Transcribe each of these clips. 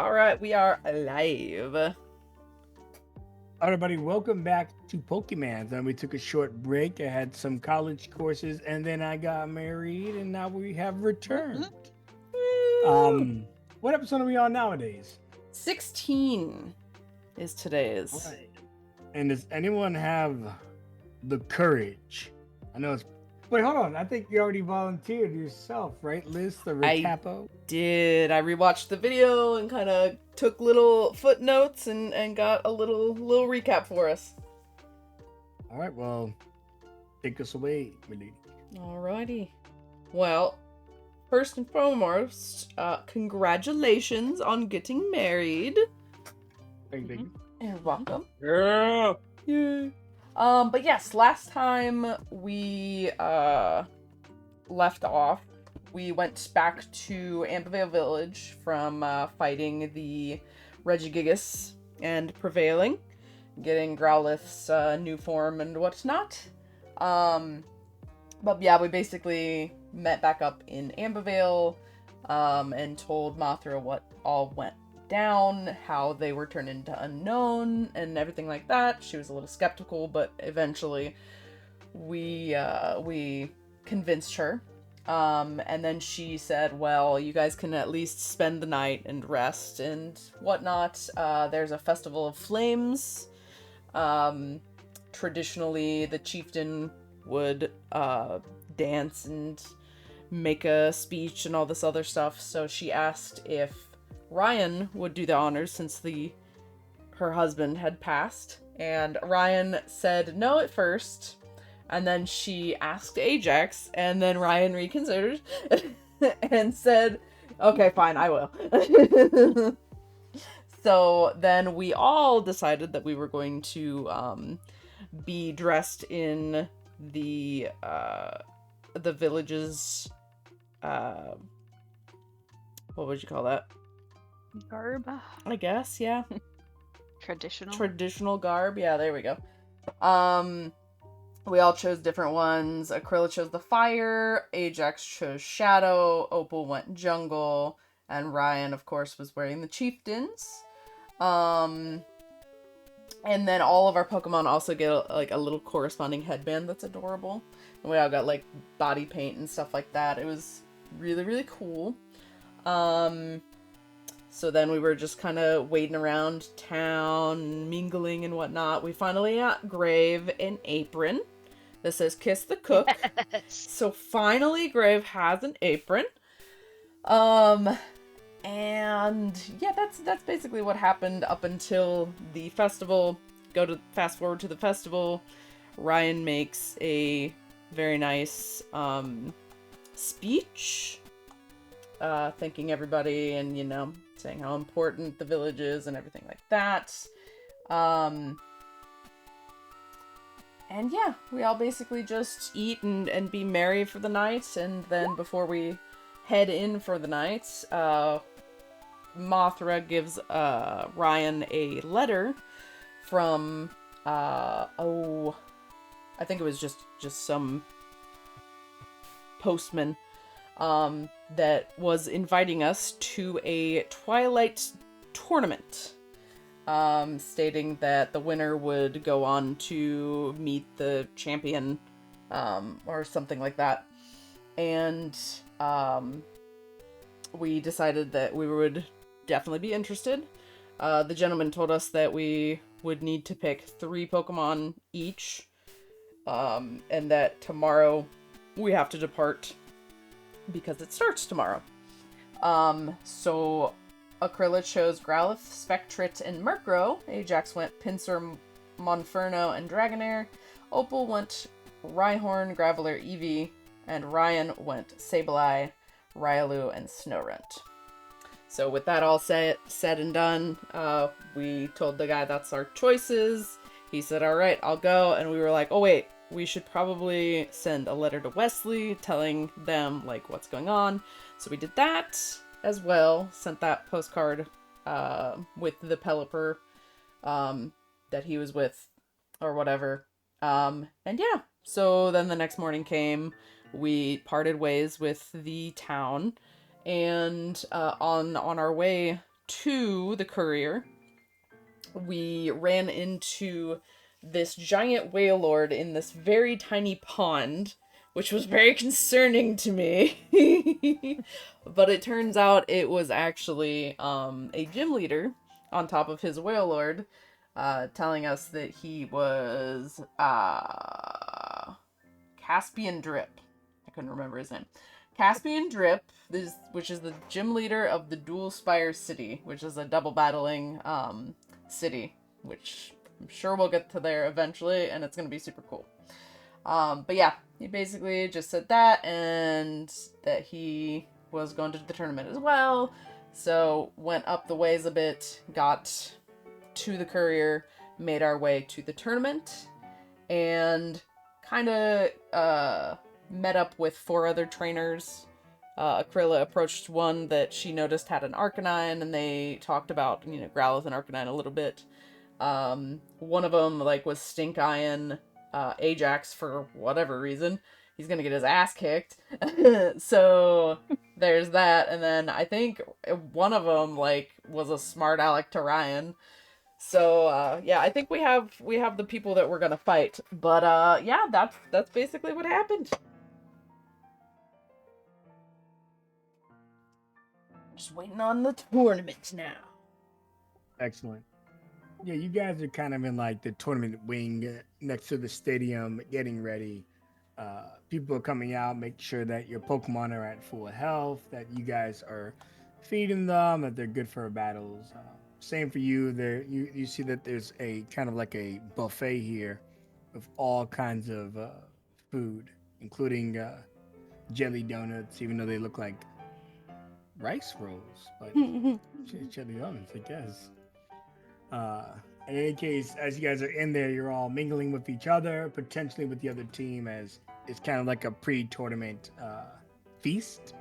All right, we are live. Everybody, welcome back to Pokeymanz. And we took a short break. I had some college courses, and then I got married, and now we have returned. What episode are we on nowadays? 16 is today's. Right. And does anyone have the courage? I know it's. Wait, hold on. I think you already volunteered yourself, right, Liz? The recapo. Did. I rewatched the video and kind of took little footnotes and got a little recap for us. All right, well, take us away, Milady. Alrighty. Well, first and foremost, congratulations on getting married. Thank you. You're welcome. Yeah. Yay. But yes, last time we left off, we went back to Ambervale Village from fighting the Regigigas and prevailing, getting Growlith's new form and whatnot. But yeah, we basically met back up in Ambervale and told Mothra what all went down, how they were turned into unknown and everything like that. She was a little skeptical, but eventually we convinced her. And then she said, well, you guys can at least spend the night and rest and whatnot. There's a festival of flames. Traditionally, the chieftain would dance and make a speech and all this other stuff. So she asked if Ryan would do the honors since her husband had passed, and Ryan said no at first, and then she asked Ajax, and then Ryan reconsidered and said, okay, fine, I will. So then we all decided that we were going to be dressed in the village's what would you call that? Garb? I guess, yeah. Traditional garb, yeah, there we go. We all chose different ones. Aquila chose the fire, Ajax chose shadow, Opal went jungle, and Ryan, of course, was wearing the chieftains. And then all of our Pokemon also get a little corresponding headband that's adorable. And we all got like body paint and stuff like that. It was really, really cool. So then we were just kind of wading around town, mingling and whatnot. We finally got Grave an apron that says "Kiss the Cook." Yes. So finally Grave has an apron. And yeah, that's basically what happened up until the festival. Fast forward to the festival. Ryan makes a very nice speech, thanking everybody and, saying how important the village is and everything like that. And yeah, we all basically just eat and be merry for the night, and then before we head in for the night, Mothra gives Ryan a letter from I think it was just some postman that was inviting us to a Twilight tournament, stating that the winner would go on to meet the champion, or something like that. And we decided that we would definitely be interested. The gentleman told us that we would need to pick 3 Pokemon each, and that tomorrow we have to depart because it starts tomorrow. So Aquila chose Growlithe, Spectrit, and Murkrow. Ajax went Pinsir, Monferno, and Dragonair. Opal went Rhyhorn, Graveler, Eevee, and Ryan went Sableye, Riolu, and Snorunt. So with that all said and done, we told the guy that's our choices. He said, all right, I'll go. And we were like, oh wait, we should probably send a letter to Wesley telling them like what's going on. So we did that as well. Sent that postcard with the Pelipper that he was with or whatever. And yeah, so then the next morning came. We parted ways with the town. And on our way to the courier, we ran into this giant whale lord in this very tiny pond, which was very concerning to me. But it turns out it was actually a gym leader on top of his whale lord, telling us that he was Caspian Drip. I couldn't remember his name. Caspian Drip, which is the gym leader of the Dual Spire City, which is a double battling city, which I'm sure we'll get to there eventually, and it's going to be super cool. But yeah, he basically just said that, and that he was going to the tournament as well. So went up the ways a bit, got to the courier, made our way to the tournament, and kind of met up with 4 other trainers. Aquila approached one that she noticed had an Arcanine, and they talked about, Growlithe and Arcanine a little bit. One of them, was stink-eyeing Ajax for whatever reason. He's gonna get his ass kicked. So there's that, and then I think one of them, was a smart aleck to Ryan. So, yeah, I think we have the people that we're gonna fight. But, yeah, that's basically what happened. Just waiting on the tournament now. Excellent. Yeah, you guys are kind of in the tournament wing next to the stadium, getting ready. People are coming out, make sure that your Pokemon are at full health, that you guys are feeding them, that they're good for battles. Same for you. There, you see that there's a kind of a buffet here of all kinds of food, including jelly donuts, even though they look like rice rolls, but jelly donuts, I guess. In any case, as you guys are in there, you're all mingling with each other, potentially with the other team, as it's kind of like a pre-tournament feast.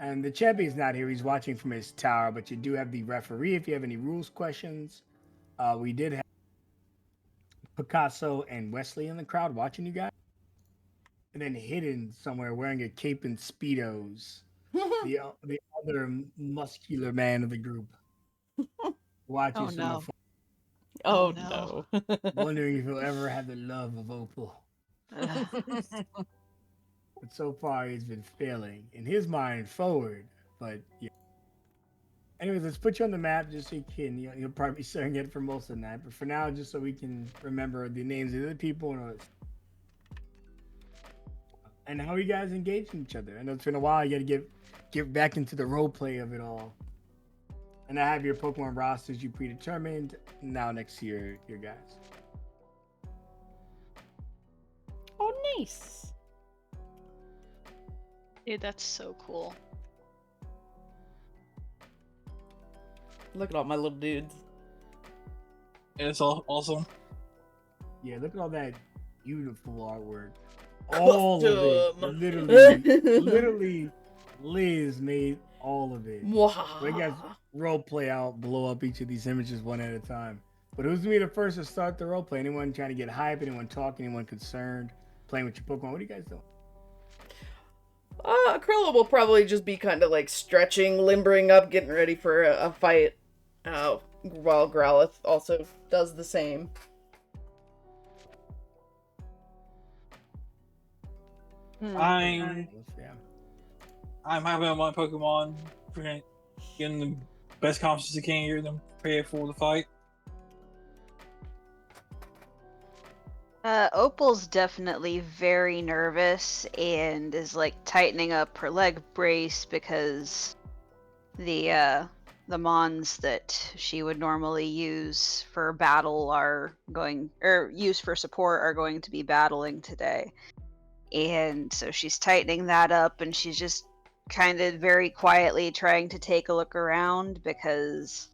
And the champion's not here; he's watching from his tower. But you do have the referee if you have any rules questions. We did have Picasso and Wesley in the crowd watching you guys, and then hidden somewhere wearing a cape and speedos, the other muscular man of the group. Watches from afar. Oh no. Wondering if he'll ever have the love of Opal. But so far he's been failing. In his mind, forward. But yeah. Anyways, let's put you on the map just so you can, you'll probably be saying it for most of the night. But for now, just so we can remember the names of the people and how you guys engage in each other. I know it's been a while. You got to get back into the role play of it all. And I have your Pokemon rosters you predetermined now next to your guys. Oh, nice. Dude, that's so cool. Look at all my little dudes. It's all awesome. Yeah, look at all that beautiful artwork. All of it. Literally, Liz made all of it. We guys role play out, blow up each of these images one at a time. But who's gonna be the first to start the role play? Anyone trying to get hype? Anyone talking? Anyone concerned? Playing with your Pokemon? What are you guys doing? Akrillo will probably just be kind of stretching, limbering up, getting ready for a fight. While Growlithe also does the same. I'm having my Pokemon, getting the best confidence I can, getting them prepared for the fight. Opal's definitely very nervous and is tightening up her leg brace because the mons that she would normally use for battle use for support are going to be battling today. And so she's tightening that up, and she's just kind of very quietly trying to take a look around because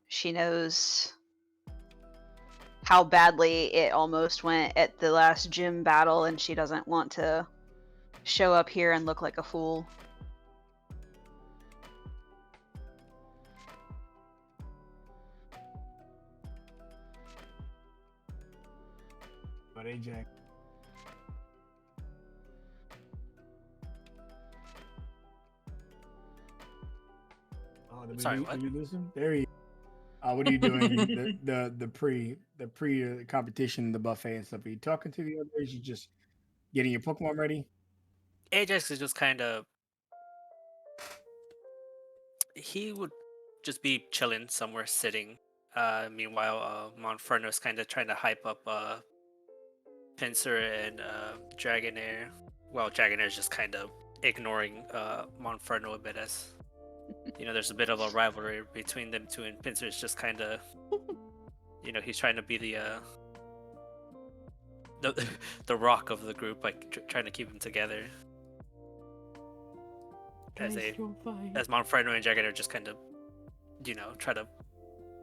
she knows how badly it almost went at the last gym battle, and she doesn't want to show up here and look like a fool. But AJ. Sorry, what? Did you listen? There he. What are you doing? the pre competition, the buffet and stuff. Are you talking to the others? You just getting your Pokemon ready? Ajax is just kind of. He would just be chilling somewhere, sitting. Meanwhile, Monferno is kind of trying to hype up Pinsir and Dragonair. Well, Dragonair is just kind of ignoring Monferno a bit, as there's a bit of a rivalry between them two, and Pinsir is just kind of, he's trying to be the rock of the group, like trying to keep them together. As Monferno and Dragonair just kind of, try to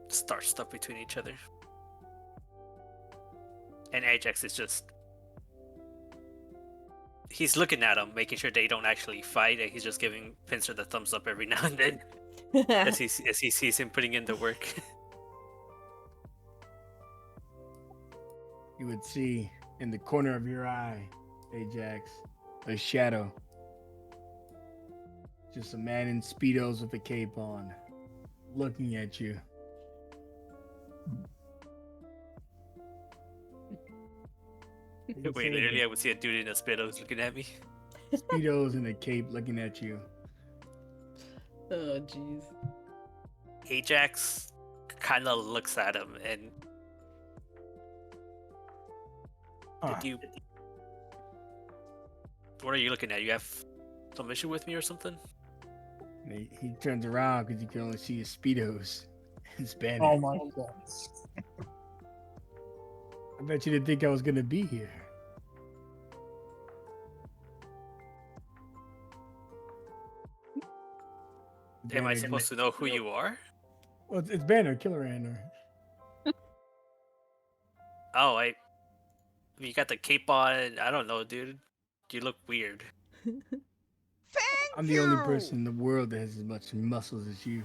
start stuff between each other. And Ajax is just... He's looking at them, making sure they don't actually fight, and he's just giving Pinsir the thumbs up every now and then as he sees him putting in the work. You would see in the corner of your eye, Ajax, a shadow. Just a man in Speedos with a cape on, looking at you. Wait, literally, I would see a dude in a Speedos looking at me. Speedos and a cape looking at you. Oh, jeez. Ajax kind of looks at him and... Did you... What are you looking at? You have some issue with me or something? And he turns around because you can only see his Speedos. His banner. Oh my god. I bet you didn't think I was going to be here. Am I supposed to know who you are? Well, it's Banner, Killer Anner. Oh, you got the cape on. I don't know, dude. You look weird. I'm the only person in the world that has as much muscles as you.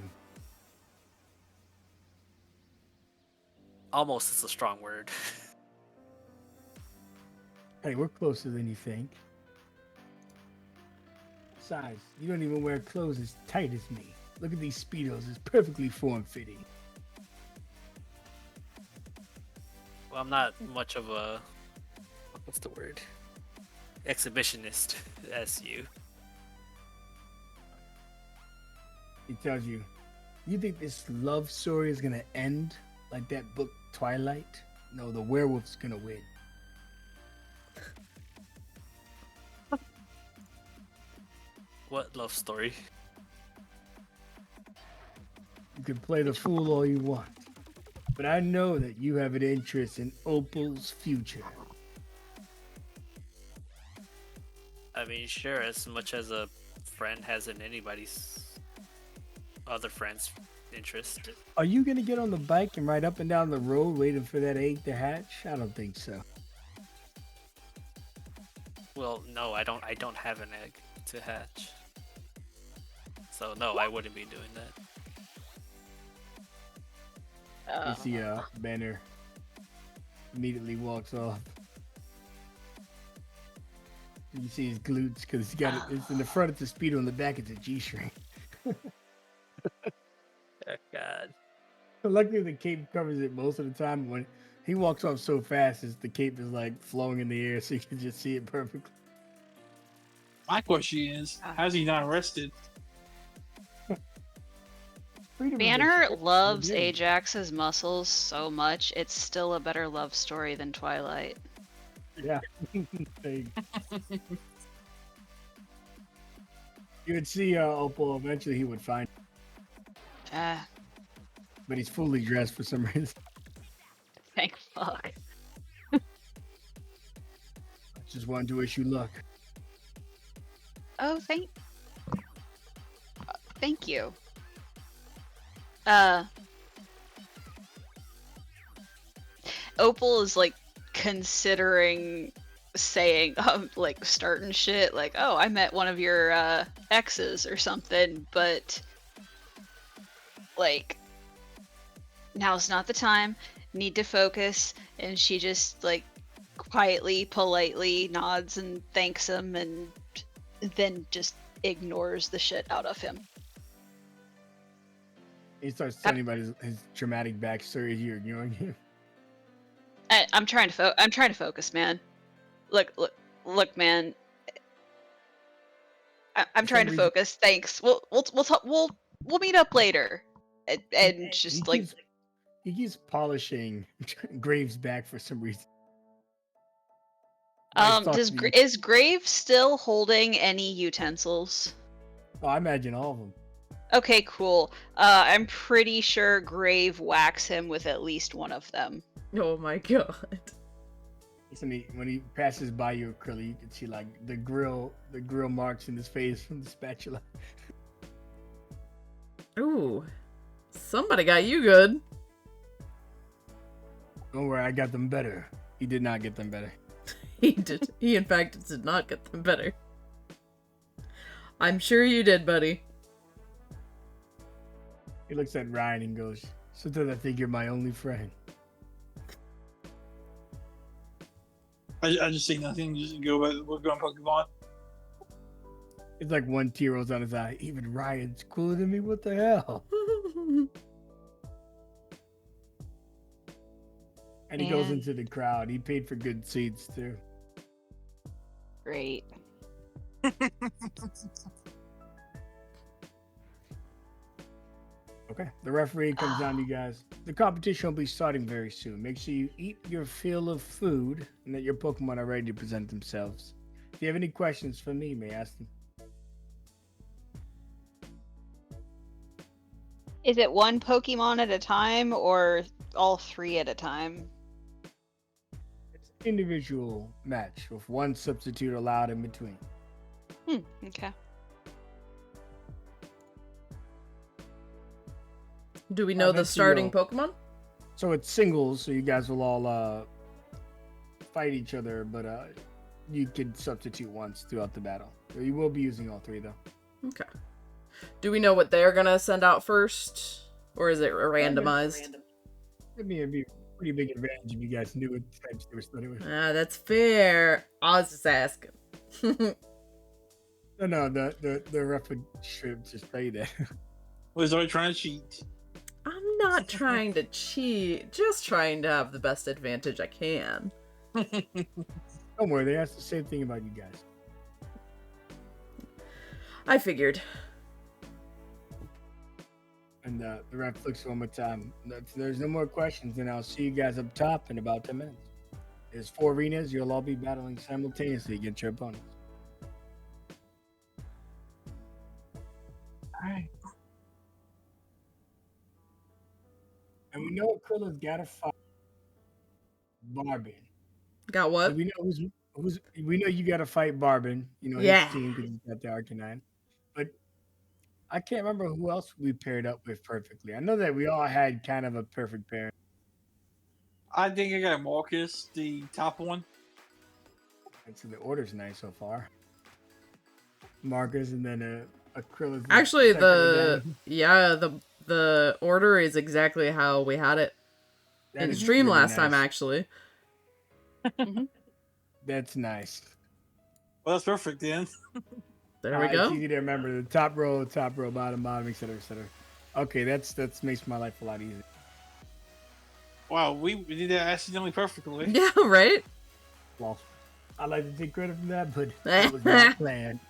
Almost is a strong word. Hey, we're closer than you think. Besides, you don't even wear clothes as tight as me. Look at these Speedos, it's perfectly form-fitting. Well, I'm not much of a... What's the word? Exhibitionist as you. He tells you, you think this love story is gonna end like that book Twilight? No, the werewolf's gonna win. What love story? You can play the fool all you want, but I know that you have an interest in Opal's future. I mean, sure, as much as a friend has in anybody's other friend's interest. Are you gonna get on the bike and ride up and down the road waiting for that egg to hatch? I don't think so. Well, no, I don't have an egg to hatch. So no, I wouldn't be doing that. You see Banner immediately walks off. You see his glutes because he got it's in the front, it's a Speedo, in the back it's a G-string. Oh, God. Luckily the cape covers it most of the time. When he walks off so fast, the cape is like flowing in the air, so you can just see it perfectly. My question is, how's he not arrested? Banner loves Ajax's muscles so much, it's still a better love story than Twilight. Yeah. You would see Opal, eventually he would find him. But he's fully dressed for some reason. Thank fuck. Just wanted to wish you luck. Oh, thank you. Opal is like considering saying like starting shit like, oh, I met one of your exes or something, but like now's not the time, need to focus. And she just like quietly, politely nods and thanks him and then just ignores the shit out of him. He starts telling you about his traumatic backstory. You're ignoring him. I'm trying to focus, man. Look, man. I'm trying to focus. Thanks. We'll meet up later. And just like he keeps polishing Graves' back for some reason. is Grave still holding any utensils? Oh, I imagine all of them. Okay, cool. I'm pretty sure Grave whacks him with at least one of them. Oh my god. When he passes by you, Krilla, you can see like the grill marks in his face from the spatula. Ooh. Somebody got you good. Don't worry, I got them better. He did not get them better. He did. He in fact did not get them better. I'm sure you did, buddy. He looks at Ryan and goes, "Sometimes I think you're my only friend." I just say nothing. Just go on Pokemon. It's like one tear rolls on his eye. Even Ryan's cooler than me. What the hell? And he goes into the crowd. He paid for good seats too. Great. Okay, the referee comes down to you guys. The competition will be starting very soon. Make sure you eat your fill of food and that your Pokemon are ready to present themselves. If you have any questions for me, you may ask them. Is it one Pokemon at a time or all three at a time? It's an individual match with one substitute allowed in between. Okay. Do we know the starting Pokemon? So it's singles, so you guys will all fight each other, but you can substitute once throughout the battle. You will be using all three, though. Okay. Do we know what they're gonna send out first? Or is it randomized? It'd be a pretty big advantage if you guys knew what types they were starting with. That's fair. I was just asking. No, the ref would should just say that. Was already trying to cheat. I'm not trying to cheat, just trying to have the best advantage I can. Don't worry, they asked the same thing about you guys. I figured. And the ref looks one more time. If there's no more questions, then I'll see you guys up top in about 10 minutes. There's 4 arenas. You'll all be battling simultaneously against your opponents. All right. And we know Krilla's got to fight Barbin. Got what? We know who's. We know you got to fight Barbin. You know Yeah. his team because he's got the Arcanine. But I can't remember who else we paired up with perfectly. I know that we all had kind of a perfect pair. I think I got Marcus, the top one. And so the order's nice so far. Marcus and then a Krilla's. Actually, the order is exactly how we had it in stream really last time. nice. Actually, That's nice. Well, that's perfect then. there we go. It's easy to remember the top row, bottom, etc., etc. Okay, that's makes my life a lot easier. Wow, we did that accidentally perfectly. Yeah, right. Well, I like to take credit for that, but that was not planned.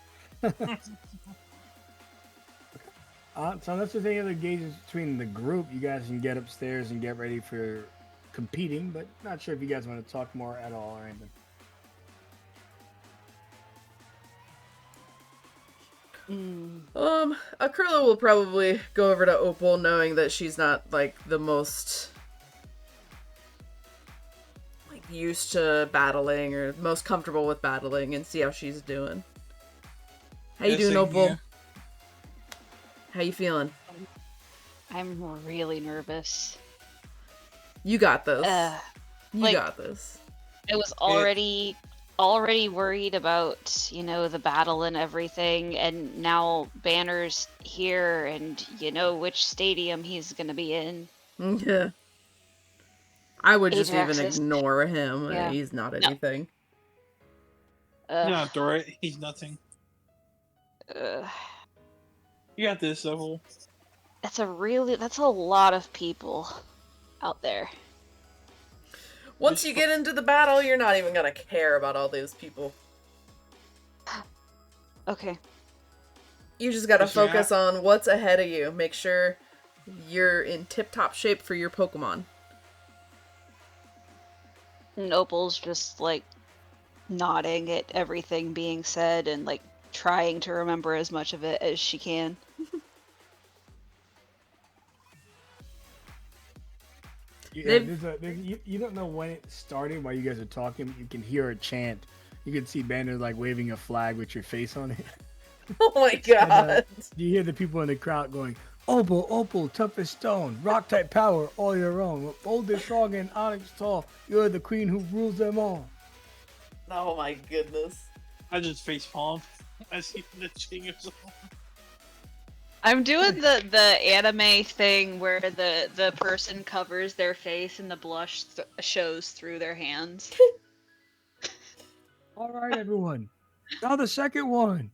So unless there's any other gauges between the group, you guys can get upstairs and get ready for competing, but not sure if you guys want to talk more at all or anything. Akryla will probably go over to Opal knowing that she's not, like, the most, like, used to battling or most comfortable with battling and see how she's doing. How you doing, Opal? Yeah. How you feeling? I'm really nervous. You got this. like- you got this. I was already worried about, the battle and everything, and now Banner's here, and you know which stadium he's gonna be in. Yeah. I would just Ajax even is- ignore him. Yeah. He's not No. anything. You're not right. He's nothing. Ugh. You got this, Opal. That's a lot of people out there. Once you get into the battle, you're not even gonna care about all those people. Okay. You just gotta Yes, yeah. focus on what's ahead of you. Make sure you're in tip-top shape for your Pokemon. And Opal's just like nodding at everything being said and like trying to remember as much of it as she can. Yeah, you don't know when it started while you guys are talking. You can hear a chant. You can see Banner like waving a flag with your face on it. Oh my god. You hear the people in the crowd going, Opal, Opal, toughest stone, rock type power, all your own. Oldest strong and onyx tall, you're the queen who rules them all. Oh my goodness. I just face palm. I see the chingers. I'm doing the anime thing where the person covers their face and the blush shows through their hands. All right, everyone. Now the second one.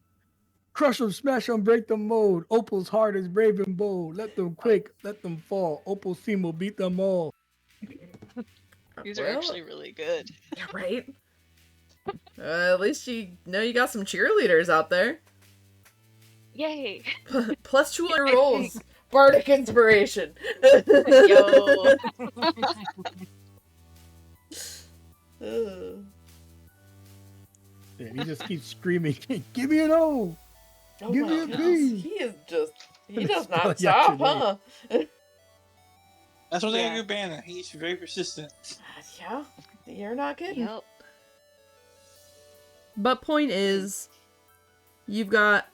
Crush them, smash them, break them mold. Opal's heart is brave and bold. Let them quake, let them fall. Opal's team will beat them all. These are actually really good. Right? At least you know you got some cheerleaders out there. Yay! +2 on your rolls. Bardic inspiration. Yo! Yeah, he just keeps screaming, give me an O! Oh Give my me a goodness. B! He does Spell not stop, huh? That's what they Yeah. do, Banner. He's very persistent. Yeah, you're not kidding. Yep. But point is, you've got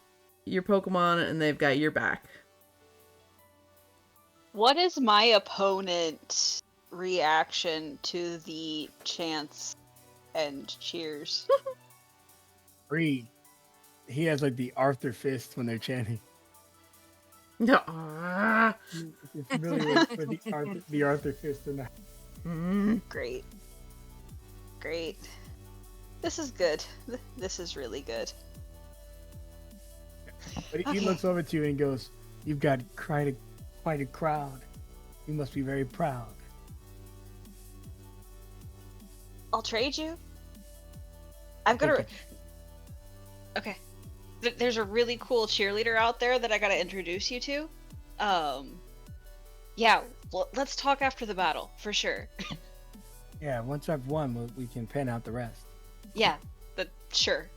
your Pokemon and they've got your back. What is my opponent's reaction to the chants and cheers? Free. He has like the Arthur fist when they're chanting. No. You're familiar with the Arthur fist or not? Great. Great. This is good. This is really good. But he Okay. looks over to you and goes, you've got quite a crowd. You must be very proud. I'll trade you. I've got Okay. Okay. There's a really cool cheerleader out there that I gotta introduce you to. Yeah, let's talk after the battle, for sure. Yeah, once I've won, we can pen out the rest. Yeah, sure.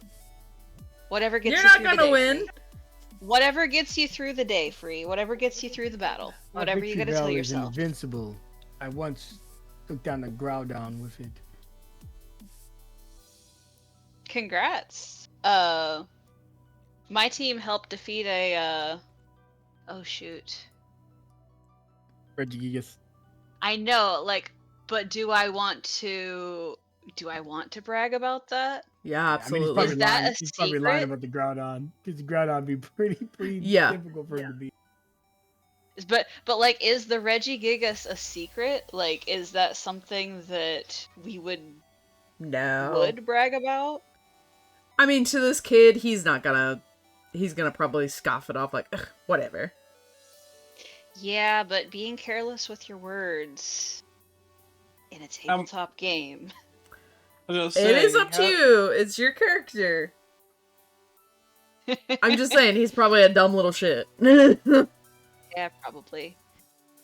Whatever gets You're you not through the gonna day, win. Free. Whatever gets you through the day, Free. Whatever gets you through the battle. My Whatever you victory gotta tell bell is yourself. invincible. I once took down the Groudon with it. Congrats. My team helped defeat a, oh shoot. Regigigas. I know, like, but do I want to brag about that? Yeah, absolutely. he's probably Is that lying. a He's probably lying secret? about the Groudon. Because the Groudon would be pretty Yeah. difficult for him to beat. But like, is the Regigigas a secret? Like, is that something that we would brag about? I mean, to this kid, he's gonna probably scoff it off like, ugh, whatever. Yeah, but being careless with your words in a tabletop game. I was gonna It say, is up to you. It's your character. I'm just saying, he's probably a dumb little shit. Yeah, probably.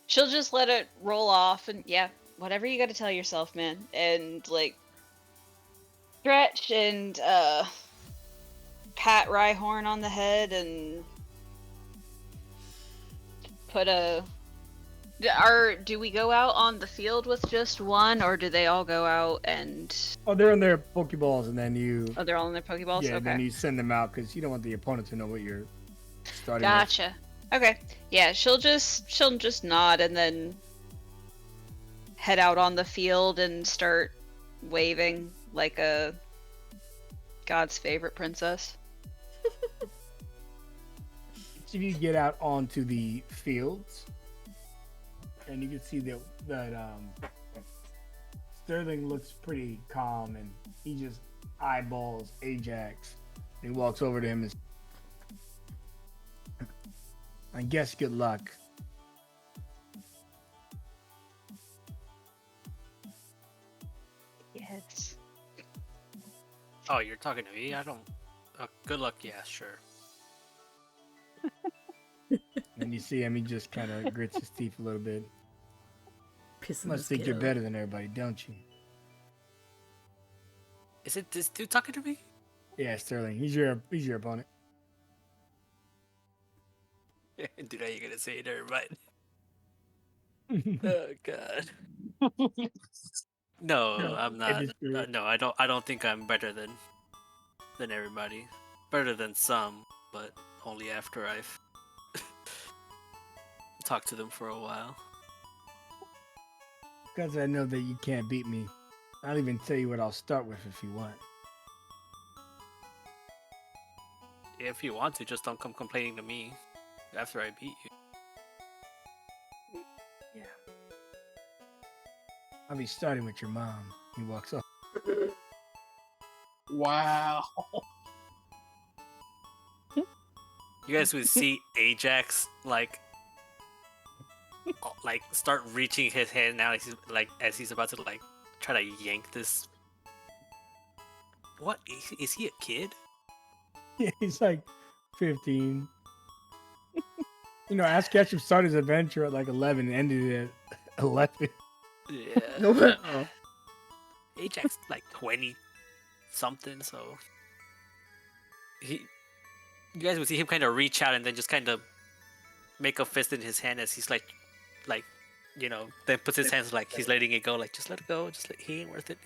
She'll just let it roll off and yeah, whatever you gotta tell yourself, man. And like stretch and pat Rhyhorn on the head and put a do we go out on the field with just one, or do they all go out and Oh, they're in their Pokeballs, and then you. oh, they're all in their Pokeballs? Yeah, Okay. then you send them out because you don't want the opponent to know what you're starting. Gotcha. Okay. Yeah, she'll just nod and then head out on the field and start waving like a God's favorite princess. So you get out onto the fields, and you can see that Sterling looks pretty calm, and he just eyeballs Ajax. And he walks over to him and I guess good luck. Oh, you're talking to me? I don't. Good luck. Yeah, sure. And you see him, he just kind of grits his teeth a little bit. Pissing Must his think you're kid better than everybody, don't you? Is it this dude talking to me? Yeah, Sterling. He's your opponent. Dude, how you gonna say it, everybody? Oh God. No, I'm not. Industry. No, I don't think I'm better than everybody. Better than some, but only after I've talked to them for a while. Because I know that you can't beat me. I'll even tell you what I'll start with if you want. If you want to, just don't come complaining to me after I beat you. Yeah. I'll be starting with your mom. He walks off. Wow. You guys would see Ajax like start reaching his hand now as he's about to like try to yank this. What is he a kid? Yeah, he's like 15. You know, Ash Ketchum started his adventure at like 11 and ended it at 11. Yeah. Oh. Ajax like 20 something, so you guys would see him kind of reach out and then just kind of make a fist in his hand as he's like then puts his hands like he's letting it go, like just let it go, he ain't worth it,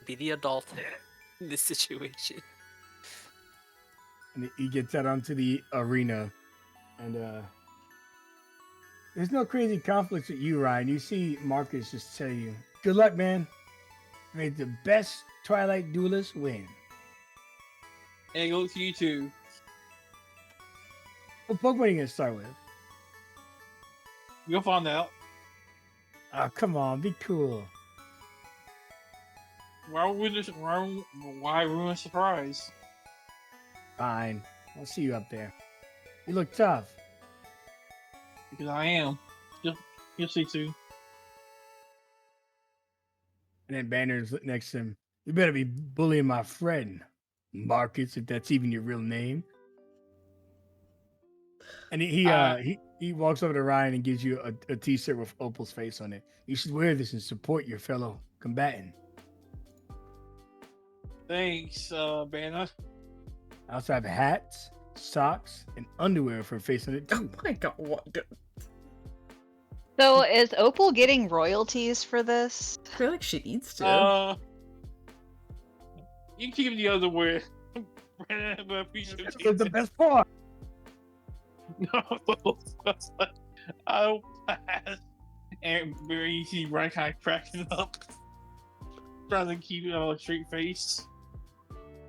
be the adult in this situation. And he gets out onto the arena. And there's no crazy conflicts with you, Ryan. You see Marcus just tell you, good luck, man. May the best Twilight Duelist win. And go to you too. What Pokemon are you going to start with? You'll find out. Oh, come on. Be cool. Why ruin a surprise? Fine. I'll see you up there. You look tough. Because I am. You'll see too. And then Banner's next to him. You better be bullying my friend, Marcus, if that's even your real name. And he walks over to Ryan and gives you a t-shirt with Opal's face on it. You should wear this and support your fellow combatant. Thanks, Banner. I also have hats, socks, and underwear for a face on it Oh too. my god, what? So is Opal getting royalties for this? I feel like she needs to. You can keep the other way. But I appreciate That's it. the best part. No, I'll pass. And very easy, right kind of cracking up. Trying to keep a straight face.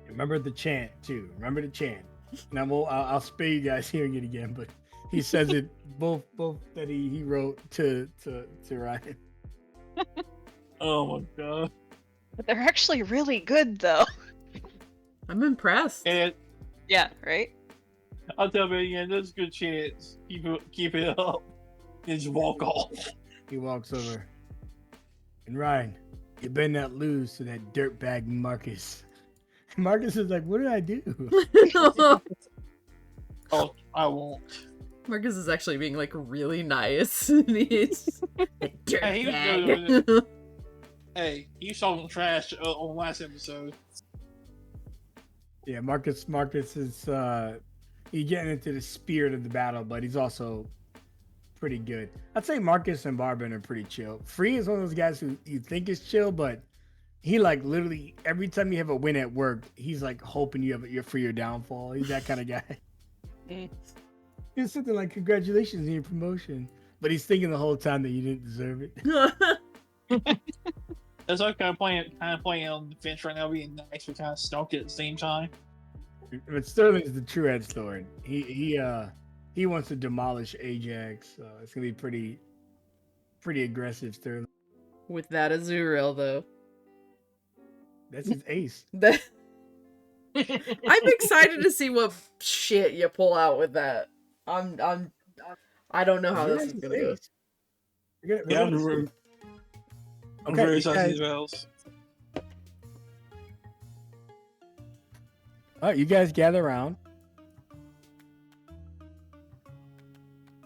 Remember the chant too. Remember the chant. And I'll spare you guys hearing it again, but he says it both that he wrote to Ryan. Oh my god. But they're actually really good, though. I'm impressed. And Yeah, right? I'll tell you, yeah, there's a good chance. Keep it up. And just walk off. He walks over. And Ryan, you better not lose to that dirtbag Marcus. Marcus is like, what did I do? Oh, I won't. Marcus is actually being like really nice. He's a Hey, he was dirtbag. good. Hey, you saw some trash on last episode. Yeah, Marcus is he's getting into the spirit of the battle, but he's also pretty good. I'd say Marcus and Barbin are pretty chill. Free is one of those guys who you think is chill, but he like literally every time you have a win at work, he's like hoping you're for your downfall. He's that kind of guy. He's something like, congratulations on your promotion, but he's thinking the whole time that you didn't deserve it. That's why I'm kind of playing on the fence right now, being nice but kind of stalking at the same time. But Sterling's the true edge lord. He wants to demolish Ajax, so it's gonna be pretty aggressive, Sterling. With that Azuriel, though. That's his ace. I'm excited to see what shit you pull out with that. I don't know how this is gonna go. Yeah, I'm Okay, very you sorry guys- these bells. All right, you guys gather around.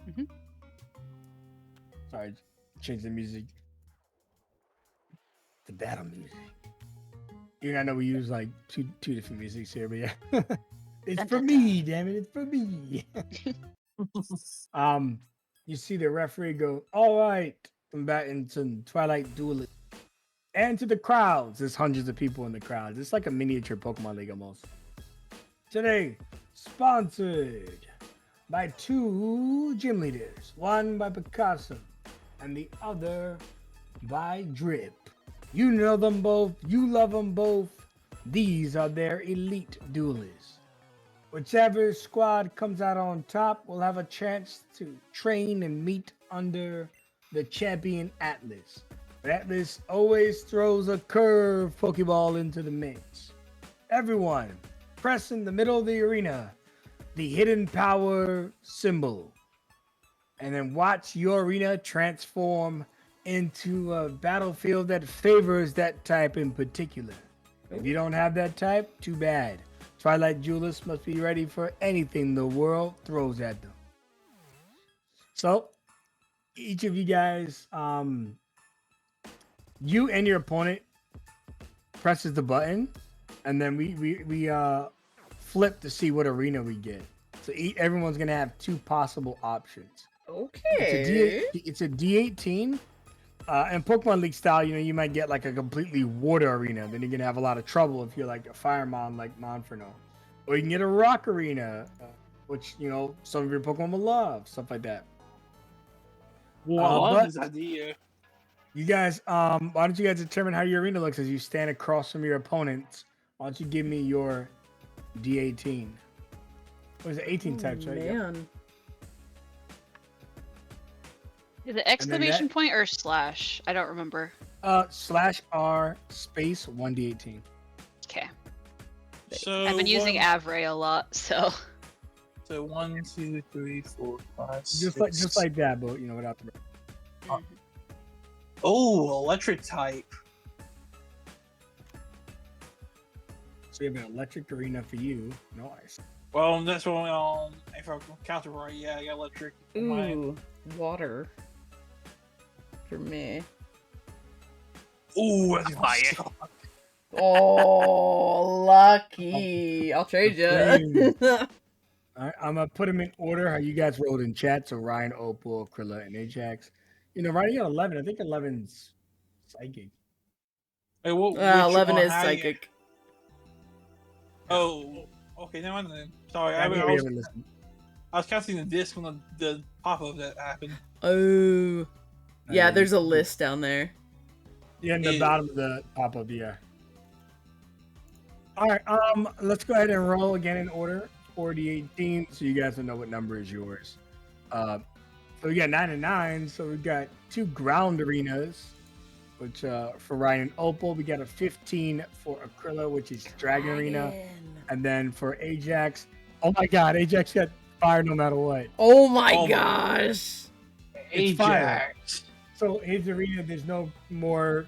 Mhm. Sorry, change the music. The battle music. I know we use like two different musics here, but yeah. It's Dun, for dun, me, damn it, it's for me. You see the referee go, all right, combatants and Twilight Duelist. And to the crowds, there's hundreds of people in the crowd. It's like a miniature Pokemon League almost. Today, sponsored by two gym leaders, one by Picasso and the other by Drip. You know them both, you love them both. These are their elite duelists. Whichever squad comes out on top will have a chance to train and meet under the champion Atlas. But Atlas always throws a curve Pokeball into the mix. Everyone, press in the middle of the arena the hidden power symbol. And then watch your arena transform into a battlefield that favors that type in particular. If you don't have that type, too bad. Twilight Duelists must be ready for anything the world throws at them. So, each of you guys, you and your opponent presses the button, and then we flip to see what arena we get. So everyone's gonna have two possible options. Okay. It's a D18. In Pokemon League style, you might get like a completely water arena. Then you're gonna have a lot of trouble if you're like a Firemon like Monferno. Or you can get a rock arena, which some of your Pokemon will love, stuff like that. Well, I love but- this idea. You guys, why don't you guys determine how your arena looks as you stand across from your opponents? Why don't you give me your D18? What is it? 18 types, right? Yep. Man. Is it exclamation point or slash? I don't remember. /R space 1D18. Okay. So I've been using Avray a lot, so. So 1, 2, 3, 4, 5, Just like that, but without the. Oh, electric type. So you have an electric arena for you. Nice. Well, that's what if I counter right, yeah, I got electric. Ooh, water. For me. Ooh, that's Fire. Oh, lucky. I'll trade you. All right, I'm gonna put them in order how you guys rolled in chat. So Ryan, Opal, Krilla, and Ajax. Ryan got 11. I think 11's psychic. Hey, what, 11 is how you- psychic. Oh, okay, never mind then. Sorry, Yeah, we haven't listened. I was counting the disc when the pop-up that happened. Oh. Yeah, there's a list down there. Yeah, in the bottom of the pop-up, yeah. All right, let's go ahead and roll again in order. 4018, so you guys will know what number is yours. So we got 9 and 9, so we've got two ground arenas, which for Ryan and Opal, we got a 15 for Aquila, which is Dragon Arena, and then for Ajax, oh my God, Ajax got fire no matter what. Oh my Oh my- gosh. It's fire. Ajax. So his arena, there's no more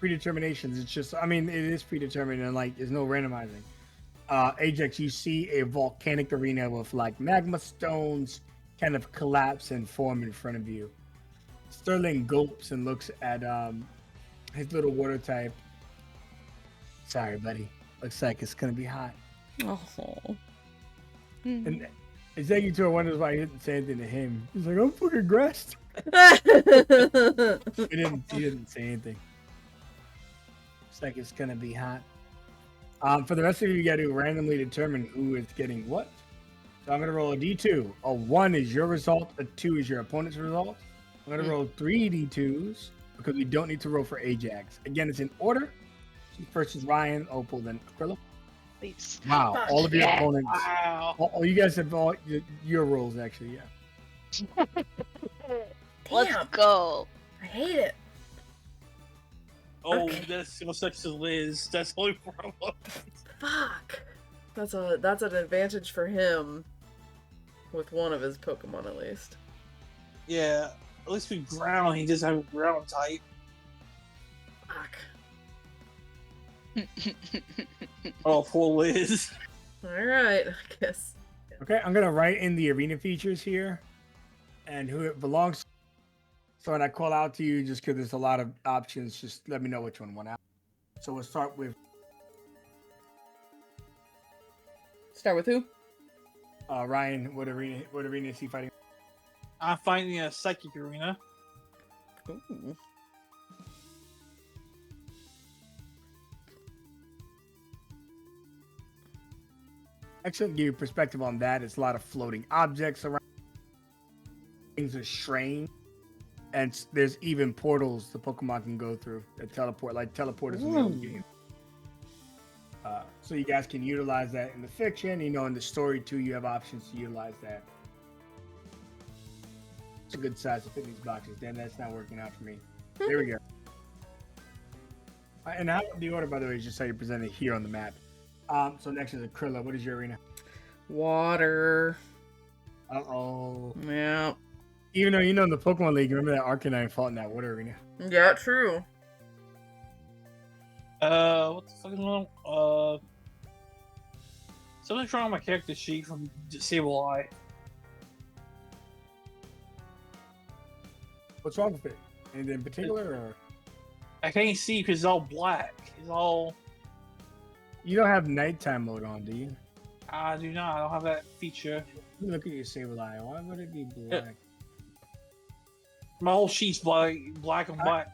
predeterminations. It's just, it is predetermined and there's no randomizing. Ajax, you see a volcanic arena with magma stones kind of collapse and form in front of you. Sterling gulps and looks at his little water type. Sorry, buddy. Looks like it's gonna be hot. Oh. And Executor wonders why he didn't say anything to him. He's like, I'm fucking grassed. He didn't say anything. Looks like it's gonna be hot. For the rest of you, you got to randomly determine who is getting what. So I'm gonna roll a D2. A 1 is your result. A 2 is your opponent's result. I'm gonna roll 3 D2s because we don't need to roll for Ajax. Again, it's in order. So first is Ryan, Opal, then Aquila. Please. Wow, all of your Yeah. opponents. Wow. All you guys have all your rolls actually. Yeah. Let's Damn. go. I hate it. Oh, Okay. that's so sucks to Liz. That's the only problem. Fuck. That's an advantage for him. With one of his Pokemon at least. Yeah, at least with ground, he does have a ground type. Oh, poor Liz. Alright, I guess. Okay, I'm gonna write in the arena features here, and who it belongs to. So when I call out to you, just because there's a lot of options, just let me know which one went out. So we'll start with Start with who? Ryan. What arena is he fighting? I'm finding a psychic arena. Ooh. Excellent. Give you perspective on that. It's a lot of floating objects around. Things are strange. And there's even portals the Pokemon can go through that teleport, like teleporters in the old game. So you guys can utilize that in the fiction. You know, in the story too, you have options to utilize that. It's a good size to fit in these boxes. Damn, that's not working out for me. There we go. And how the order, by the way, is just how you present it here on the map. So next is Aquila. What is your arena? Water. Uh-oh. Yeah. Even though you know in the Pokemon League, remember that Arcanine fought in that water arena? Yeah, true. What the fuck is going on? Something's wrong with my character sheet from Disable Eye. What's wrong with it? Anything in particular, or I can't see because it's all black. It's all. you don't have nighttime mode on, do you? I do not. I don't have that feature. Let me look at your Sable Eye. Why would it be black? My whole sheet's black and white.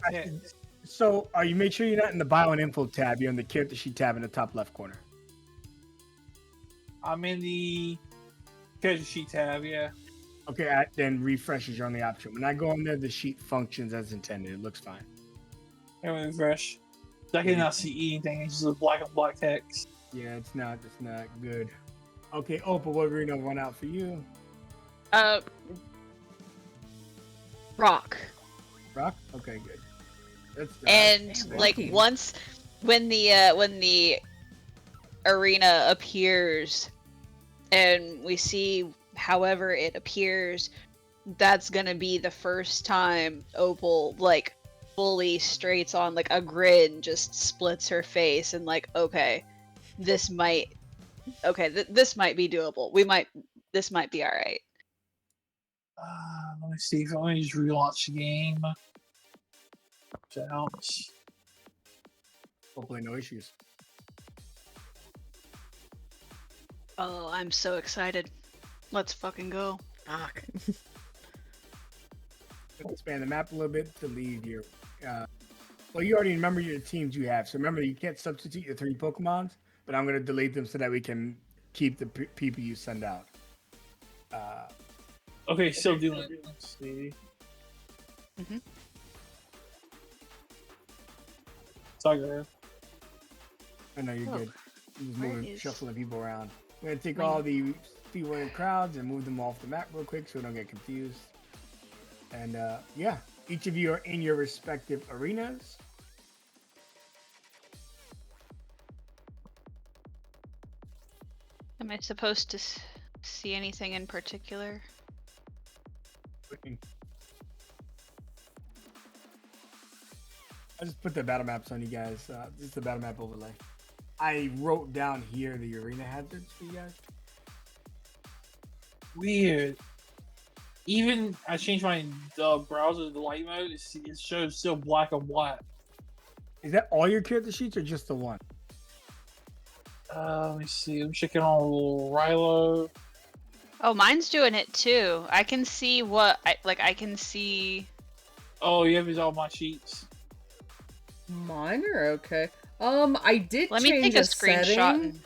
So, you make sure you're not in the bio and info tab. You're in the character sheet tab in the top left corner. I'm in the character sheet tab. Yeah. Okay, then refreshes you're on the option. When I go in there, the sheet functions as intended. It looks fine. Everything refresh. I cannot see anything. It's just a black and black text. Yeah, it's not good. Okay, Opal, what arena went out for you? Rock. Rock? Okay, good. And like Rocky. once when the arena appears and we see however it appears, that's gonna be the first time Opal like fully straights on, like a grin just splits her face and like, okay, this might be doable. This might be alright. Let me see if I want to just relaunch the game. Ouch. Hopefully no issues. Oh, I'm so excited. Let's fucking go. Fuck. Expand the map a little bit to leave your. Well, you already remember your teams you have. So remember, you can't substitute your 3 Pokemons, but I'm going to delete them so that we can keep the people you send out. Okay, still doing it. Let's see. Sorry. I know you're Oh, good. I'm just where moving, is- shuffling people around. We're going to take My- all the people in crowds and move them off the map real quick so we don't get confused. And yeah, each of you are in your respective arenas. Am I supposed to see anything in particular? I just put the battle maps on you guys. This is the battle map overlay. I wrote down here the arena hazards for you guys. Weird. Even I changed my browser to light mode. It shows still black and white. Is that all your character sheets or just the one? Let me see. I'm checking on Rilo. Oh, mine's doing it too. I can see what I can see. Oh, you have all my sheets. Mine are okay. I did Let change me take a setting. screenshot and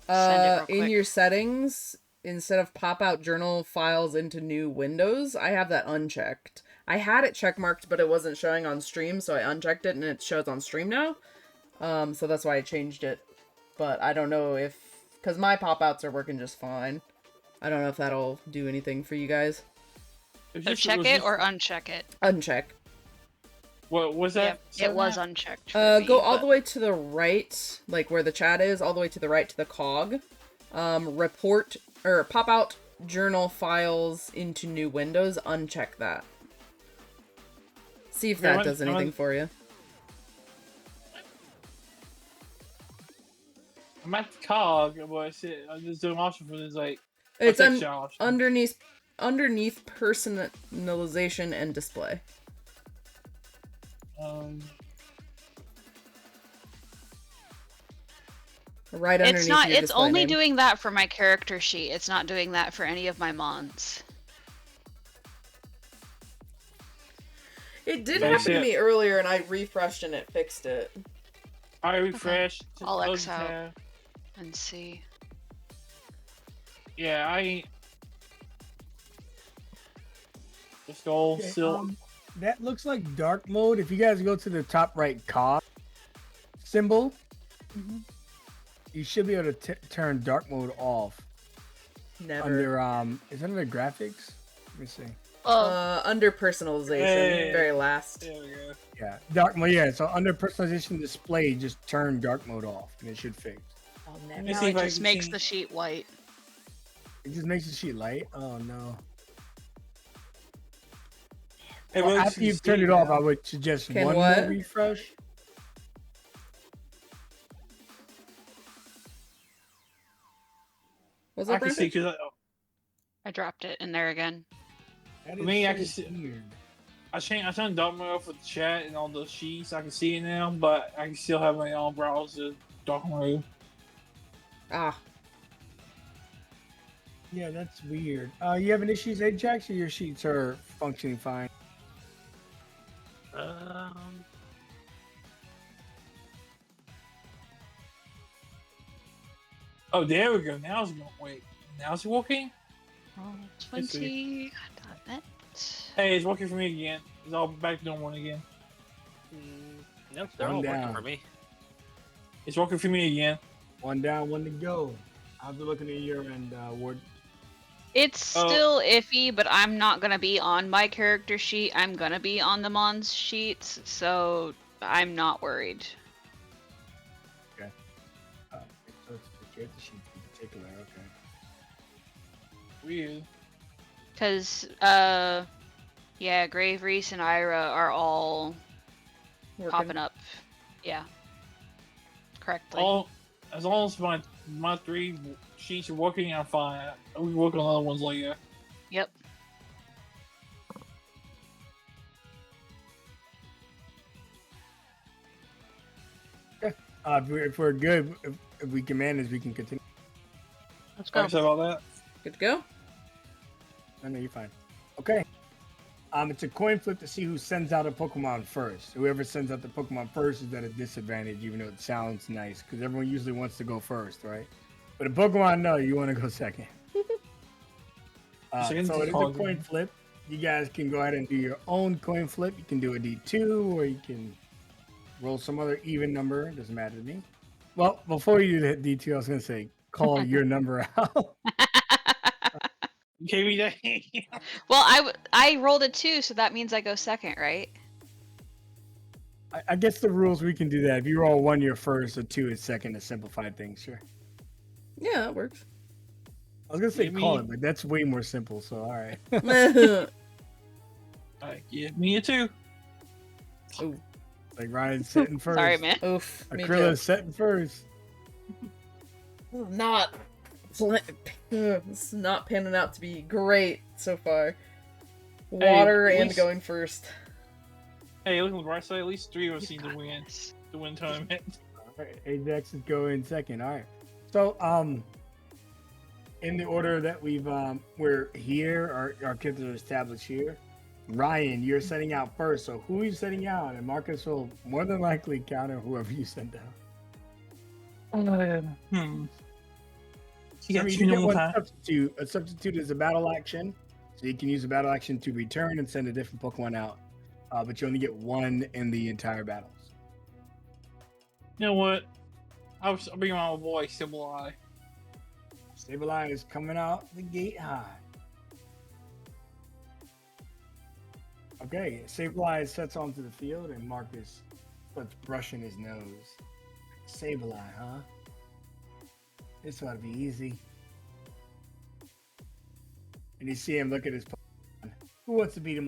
send it real In quick. your settings, instead of pop out journal files into new windows, I have that unchecked. I had it checkmarked, but it wasn't showing on stream, so I unchecked it and it shows on stream now. So that's why I changed it. But I don't know if, because my pop outs are working just fine. I don't know if that'll do anything for you guys. So check it or uncheck it. Uncheck. What was that? Yeah, it was unchecked. Go all the way to the right, like where the chat is, all the way to the right to the cog. Report or pop out journal files into new windows. Uncheck that. See if that does anything for you. I'm at the cog, but I'm just doing option for this like It's protection option. underneath personalization and display. Right underneath It's not. your It's display only name. doing that for my character sheet. It's not doing that for any of my mons. It did That's happen to it. me earlier, and I refreshed and it fixed it. I refresh. I'll close X the out. tab. And see. Yeah, I. Just go Okay, still. that looks like dark mode. If you guys go to the top right cog symbol, you should be able to turn dark mode off. Never. Under is it under graphics? Let me see. Oh, Under personalization, Hey. very last. There we go. Yeah, dark mode. Yeah, so under personalization display, just turn dark mode off, and it should fix. I'll me never. now see it if I just can makes see. the sheet white. It just makes the sheet light. Oh no. Hey, Well, well, after you've turned it off, I would suggest Can one what? more refresh. What's I up, can see Brandon? because I dropped it in there again. That For me, I so can see- weird. I turned dark mode off with the chat and all those sheets. I can see it now, but I can still have my own browser dark mode. Ah, Yeah, that's weird. You having issues, Ajax, or your sheets are functioning fine? Oh, there we go. Now it's going. Wait, now it's working. Roll Let's 20.net. Hey, it's working for me again. It's all back to normal again. Nope, they're One all down. working for me. It's working for me again. One down, one to go. How's it looking at your end, Ward? It's Oh. still iffy, but I'm not gonna be on my character sheet. I'm gonna be on the Mons sheets, so I'm not worried. So it's the character sheet in particular, okay. Weird. Cause yeah, Grave Reese and Ira are all working. popping up. Yeah. Correctly. All as long as my three sheets are working, I'm fine. We work on other ones later. Yep. If we're good, if we can manage, we can continue. Let's go. Sorry about that. Good to go. I know you're fine. Okay. It's a coin flip to see who sends out a Pokemon first. Whoever sends out the Pokemon first is at a disadvantage, even though it sounds nice, because everyone usually wants to go first, right? But a Pokemon, no, you want to go second. Second So it is a call coin again. flip. You guys can go ahead and do your own coin flip. You can do a D2, or you can roll some other even number. It doesn't matter to me. Well, before you do the D2, I was going to say, call your number out. Gave me that. Well, I rolled a 2, so that means I go second, right? I guess the rules, we can do that. If you roll 1, you're first, a 2 is second to simplify things, sure. Yeah, that works. I was going to say Give call me- it, but that's way more simple, so all right. Alright, give me a 2. Like Ryan's sitting first. Sorry, man. Oof. Me Akrila's sitting first. too. Not. This is not panning out to be great so far. Water at and least- going first. Hey, look on the right side. At least 3 of us need to win. To win tournament. All right, Ajax is going second. All right. So, in the order that we're here, our characters are established here. Ryan, you're setting out first. So who are you setting out? And Marcus will more than likely counter whoever you send out. You got I mean, 2 you get normal one time. substitute. A substitute is a battle action, so you can use a battle action to return and send a different Pokemon out. But you only get one in the entire battles. You know what? I'll bring my boy Symbol Sableye is coming out the gate high. Okay, Sableye sets onto the field, and Marcus starts brushing his nose. Sableye, huh? This ought to be easy. And you see him look at his Pokemon. Who wants to beat him?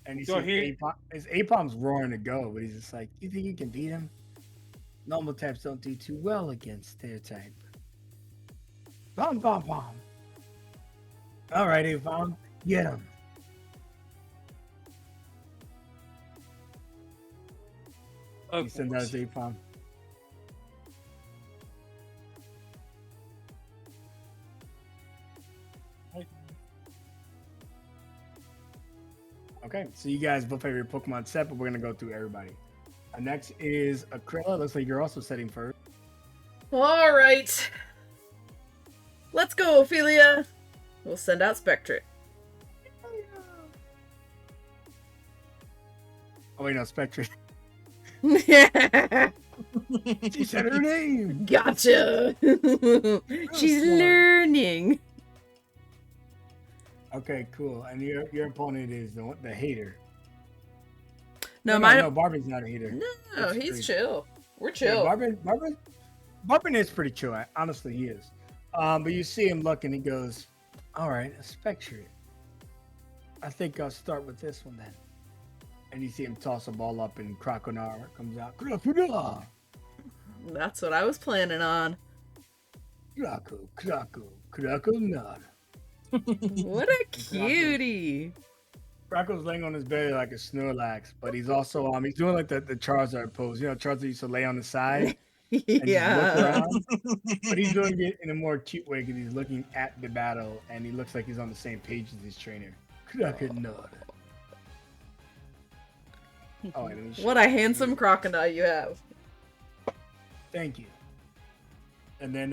And you Go see here. his Apom's roaring to go, but he's just like, "You think you can beat him?" Normal types don't do too well against their type. Bom, bom, bom. All right, Avon, get him. He sends out his Avon. Okay, so you guys both have your Pokemon set, but we're gonna go through everybody. Next is Akrilla. Looks like you're also setting first. All right. Let's go, Ophelia. We'll send out Spectrit. Oh wait, no, Spectre. Yeah. She said her name. Gotcha. She's smart. learning. Okay, cool. And your opponent is the hater. No, no, Barbin's not a hater. No, That's he's crazy. chill. We're Yeah, chill. Barbin is pretty chill. Honestly, he is. But you see him look and he goes, "All right, a Spectre. I think I'll start with this one then." And you see him toss a ball up and Croconar comes out. Croconar! That's what I was planning on. Croconar. What a cutie. Rocco's laying on his belly like a Snorlax, but he's also he's doing like the Charizard pose. You know, Charizard used to lay on the side and just look Yeah. around. But he's doing it in a more cute way because he's looking at the battle and he looks like he's on the same page as his trainer. Croconar. Oh, and What a handsome crocodile you have. thank you. And then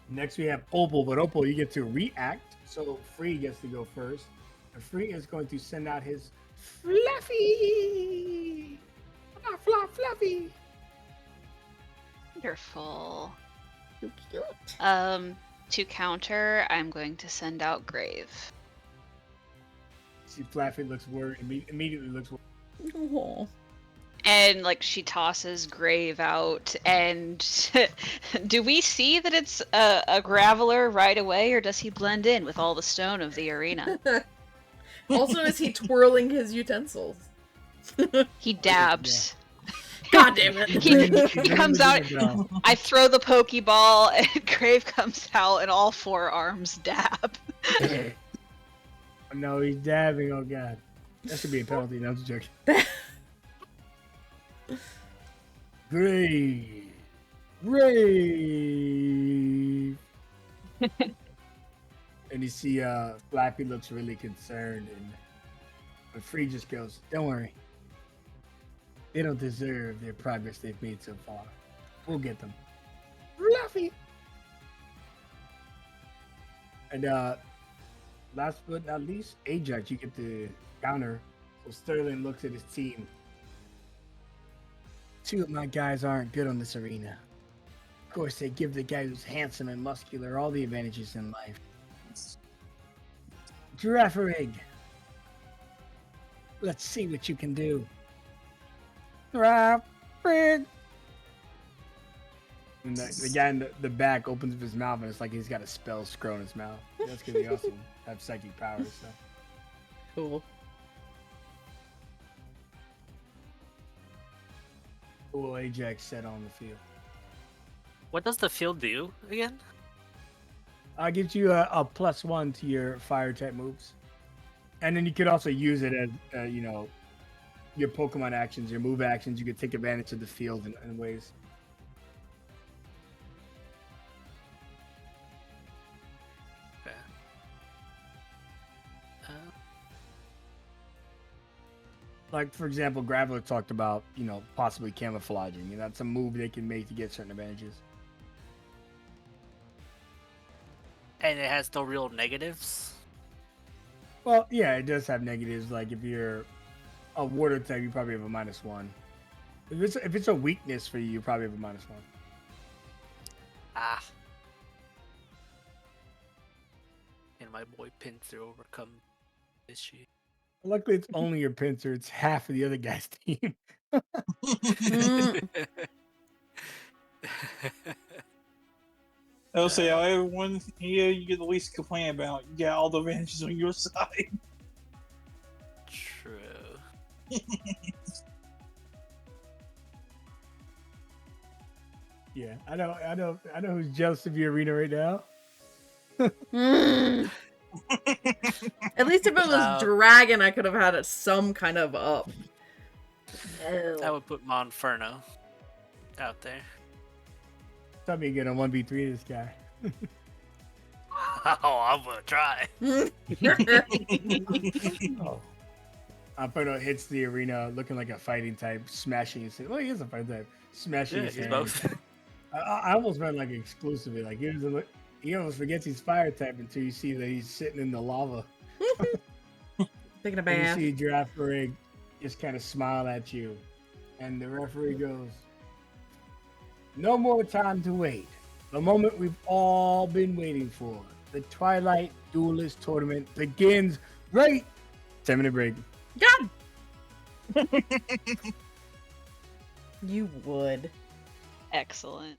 next we have Opal, but Opal, you get to react. So Free gets to go first. And Free is going to send out his Fluffy! Fluffy! Wonderful. So cute. To counter, I'm going to send out Grave. See, Fluffy looks worried, immediately looks worried. Aw. And like she tosses Grave out, and do we see that it's a Graveler right away, or does he blend in with all the stone of the arena? Also, is he twirling his utensils? He dabs. God damn it. He comes out. I throw the Pokeball, and Grave comes out, and all four arms dab. No, he's dabbing. Oh god, that should be a penalty. No, I'm just joking. Grave. And you see Flappy looks really concerned, but Free just goes, "Don't worry. They don't deserve their progress they've made so far. We'll get them." Fluffy. And last but not least, Ajax, you get the counter. So Sterling looks at his team. Two of my guys aren't good on this arena. Of course, they give the guy who's handsome and muscular all the advantages in life. Girafarig. Let's see what you can do. Girafarig. And the guy in the back opens up his mouth and it's like he's got a spell scroll in his mouth. That's because he also have psychic powers. So. Cool. Who will Ajax set on the field? What does the field do again? Gives you a +1 to your fire type moves. And then you could also use it as, your Pokemon actions, your move actions. You could take advantage of the field in ways. Okay. Like, for example, Graveler talked about, possibly camouflaging. That's a move they can make to get certain advantages. And it has no real negatives. Well, yeah, it does have negatives. Like, if you're a water type, you probably have a -1. If it's a weakness for you, you probably have a -1. Ah. Can my boy Pinsir overcome this shit? Luckily, it's only your Pinsir. It's half of the other guy's team. I'll say, everyone here you get the least to complain about. You got all the advantages on your side. True. Yeah, I know who's jealous of your arena right now. Mm. At least if it was dragon, I could have had it some kind of up. That would put Monferno out there. Tell me again on 1v3 this guy. Oh, I'm gonna try. Oh. Monferno hits the arena looking like a fighting type, smashing his head. Well, he is a fighting type. Smashing Yeah, his he's head. both. I almost meant like exclusively. Like he almost forgets he's fire type until you see that he's sitting in the lava. Taking a And you bath. see Giraffe Rig just kind of smile at you. And the referee goes, "No more time to wait. The moment we've all been waiting for. The Twilight Duelist tournament begins right." 10-minute break. God! You would. Excellent.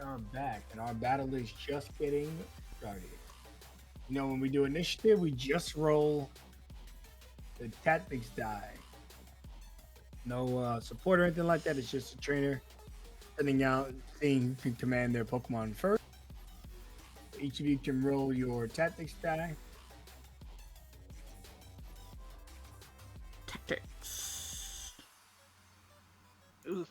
are back, and our battle is just getting started. You know, when we do initiative, we just roll the tactics die. No support or anything like that. It's just a trainer sending out, seeing who can command their Pokemon first. Each of you can roll your tactics die. Tactics. Ooh.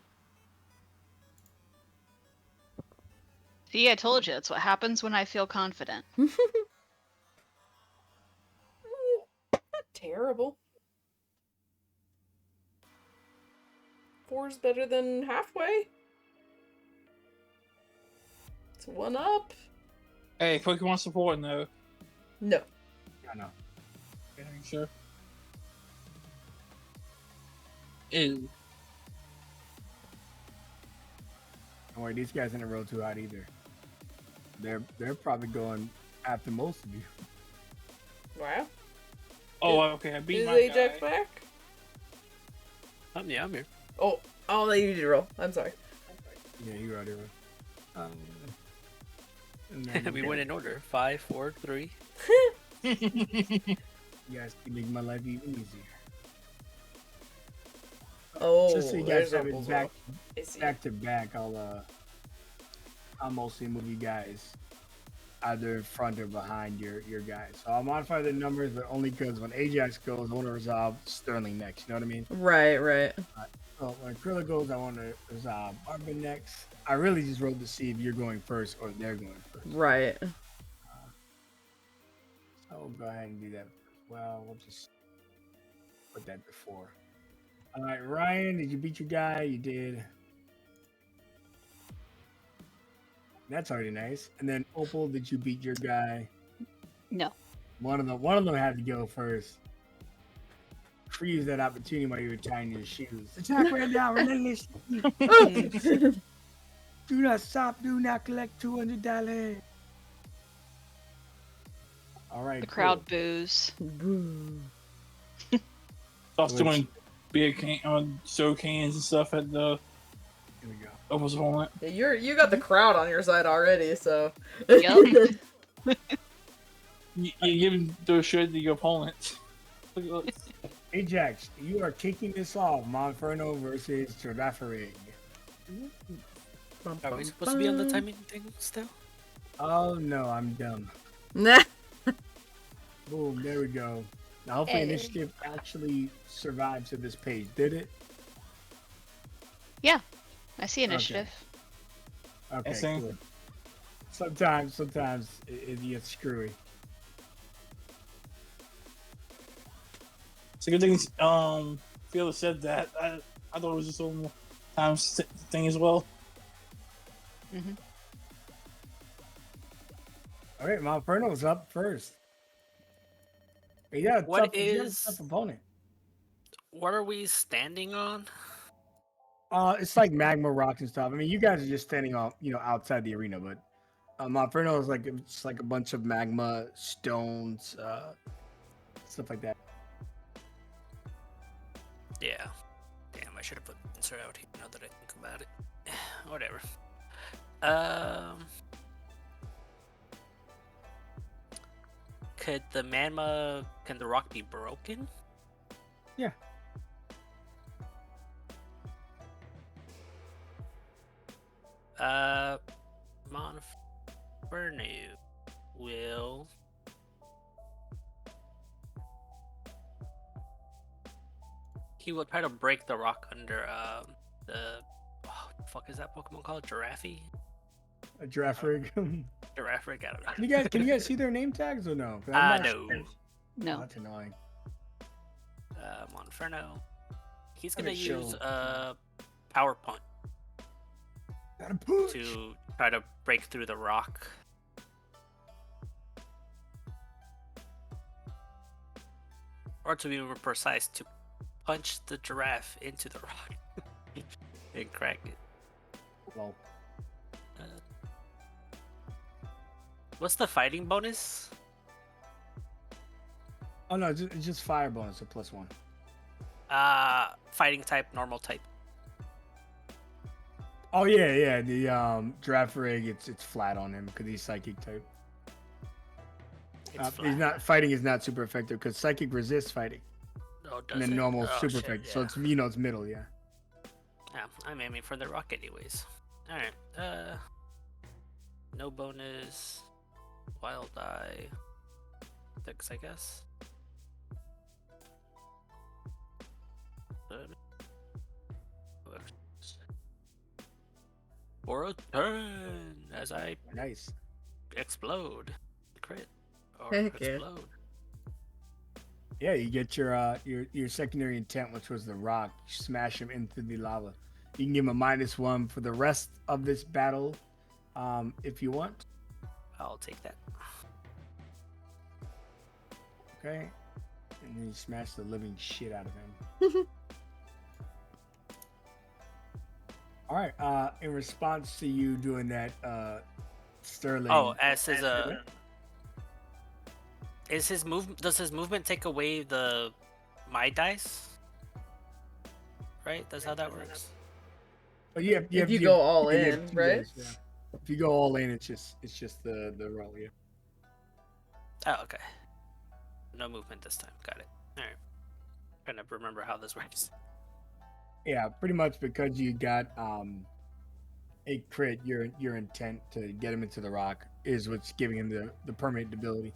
See, I told you. That's what happens when I feel confident. Not terrible. 4's better than halfway. It's 1 up. Hey, Pokemon support, no. No. I know. Okay, sure. Ew. Don't worry, these guys didn't roll too hot either. They're probably going after most of you. Wow. Oh, okay, I beat Is my Ajax guy. back? Yeah, I'm here. Oh, I'll let you do roll. I'm sorry. Yeah, you already rolled. And then We went in order. 5, 4, 3. you guys can make my life even easier. Oh, Just so you there's guys have Uncle's it back, roll. I see. back to back, I'll mostly move you guys either in front or behind your guys. So I'll modify the numbers, but only because when Ajax goes, I want to resolve Sterling next. You know what I mean? Right, right. So when Krilla goes, I want to resolve Arbin next. I really just rolled to see if you're going first or they're going first. Right. So we'll go ahead and do that. Well, we'll just put that before. All right, Ryan, did you beat your guy? You did. That's already nice. And then Opal, did you beat your guy? No. One of them had to go first. Freeze that opportunity while you were tying your shoes. Attack right now, relentless. Do not stop. Do not collect $200. All right. The crowd boos. Boo. Stop Which- doing beer can show cans and stuff at the Here we go. Opal's opponent. Yeah, you got the crowd on your side already, so. Yup. You give the shit to your opponent. Look at this. Ajax, you are kicking this off. Monferno versus Girafarig. Are we supposed to be on the timing thing still? Oh no, I'm dumb. Nah. Boom, there we go. Now hopefully Hey. initiative actually survived to this page. Did it? Yeah. I see initiative. Okay, I see. cool. Sometimes it gets screwy. It's a good thing Fielder said that. I thought it was just a little time thing as well. Mm-hmm. All right, Monferno's up first. Hey, yeah, What tough is- opponent. What are we standing on? It's like magma rocks and stuff. I mean, you guys are just standing on, outside the arena, but Monferno is it's like a bunch of magma stones, stuff like that. Yeah. Damn, I should have put insert out here now that I think about it. Whatever. Can the rock be broken? Yeah. Monferno will try to break the rock under what the fuck is that Pokemon called? Giraffe? A giraffe rig. Giraffe? I don't know. Can you guys see their name tags or no? 'Cause I'm not No. sure. No. Oh, that's annoying. Monferno. He's Let gonna me show. use Power Punch Gotta push. to try to break through the rock. Or to be more precise, to punch the giraffe into the rock and crack it. Lol. What's the fighting bonus? Oh no, it's just fire bonus, a +1. Fighting type, normal type. Oh yeah. The giraffe rig, it's flat on him because he's psychic type. It's He's flat. not fighting is not super effective because psychic resists fighting, Oh, does and then it? normal Oh, super shit, effective. yeah. So it's it's middle, yeah. Yeah, I'm aiming for the rock anyways. Alright, no bonus. Wild die. 6, I guess. For a turn as I Nice. explode. Crit. Or Heck yeah. explode. Yeah, you get your secondary intent, which was the rock. You smash him into the lava. You can give him a -1 for the rest of this battle, if you want. I'll take that. Okay, and then you smash the living shit out of him. All right. In response to you doing that, Sterling. Oh, as his is his move? Does his movement take away my dice? Right? That's how that works. But yeah, If you go all you have in, 2 right? dice, yeah. If you go all in, it's just the roll, yeah. Oh, okay. No movement this time. Got it. All right. Trying to remember how this works. Yeah, pretty much because you got a crit, your intent to get him into the rock is what's giving him the permanent ability.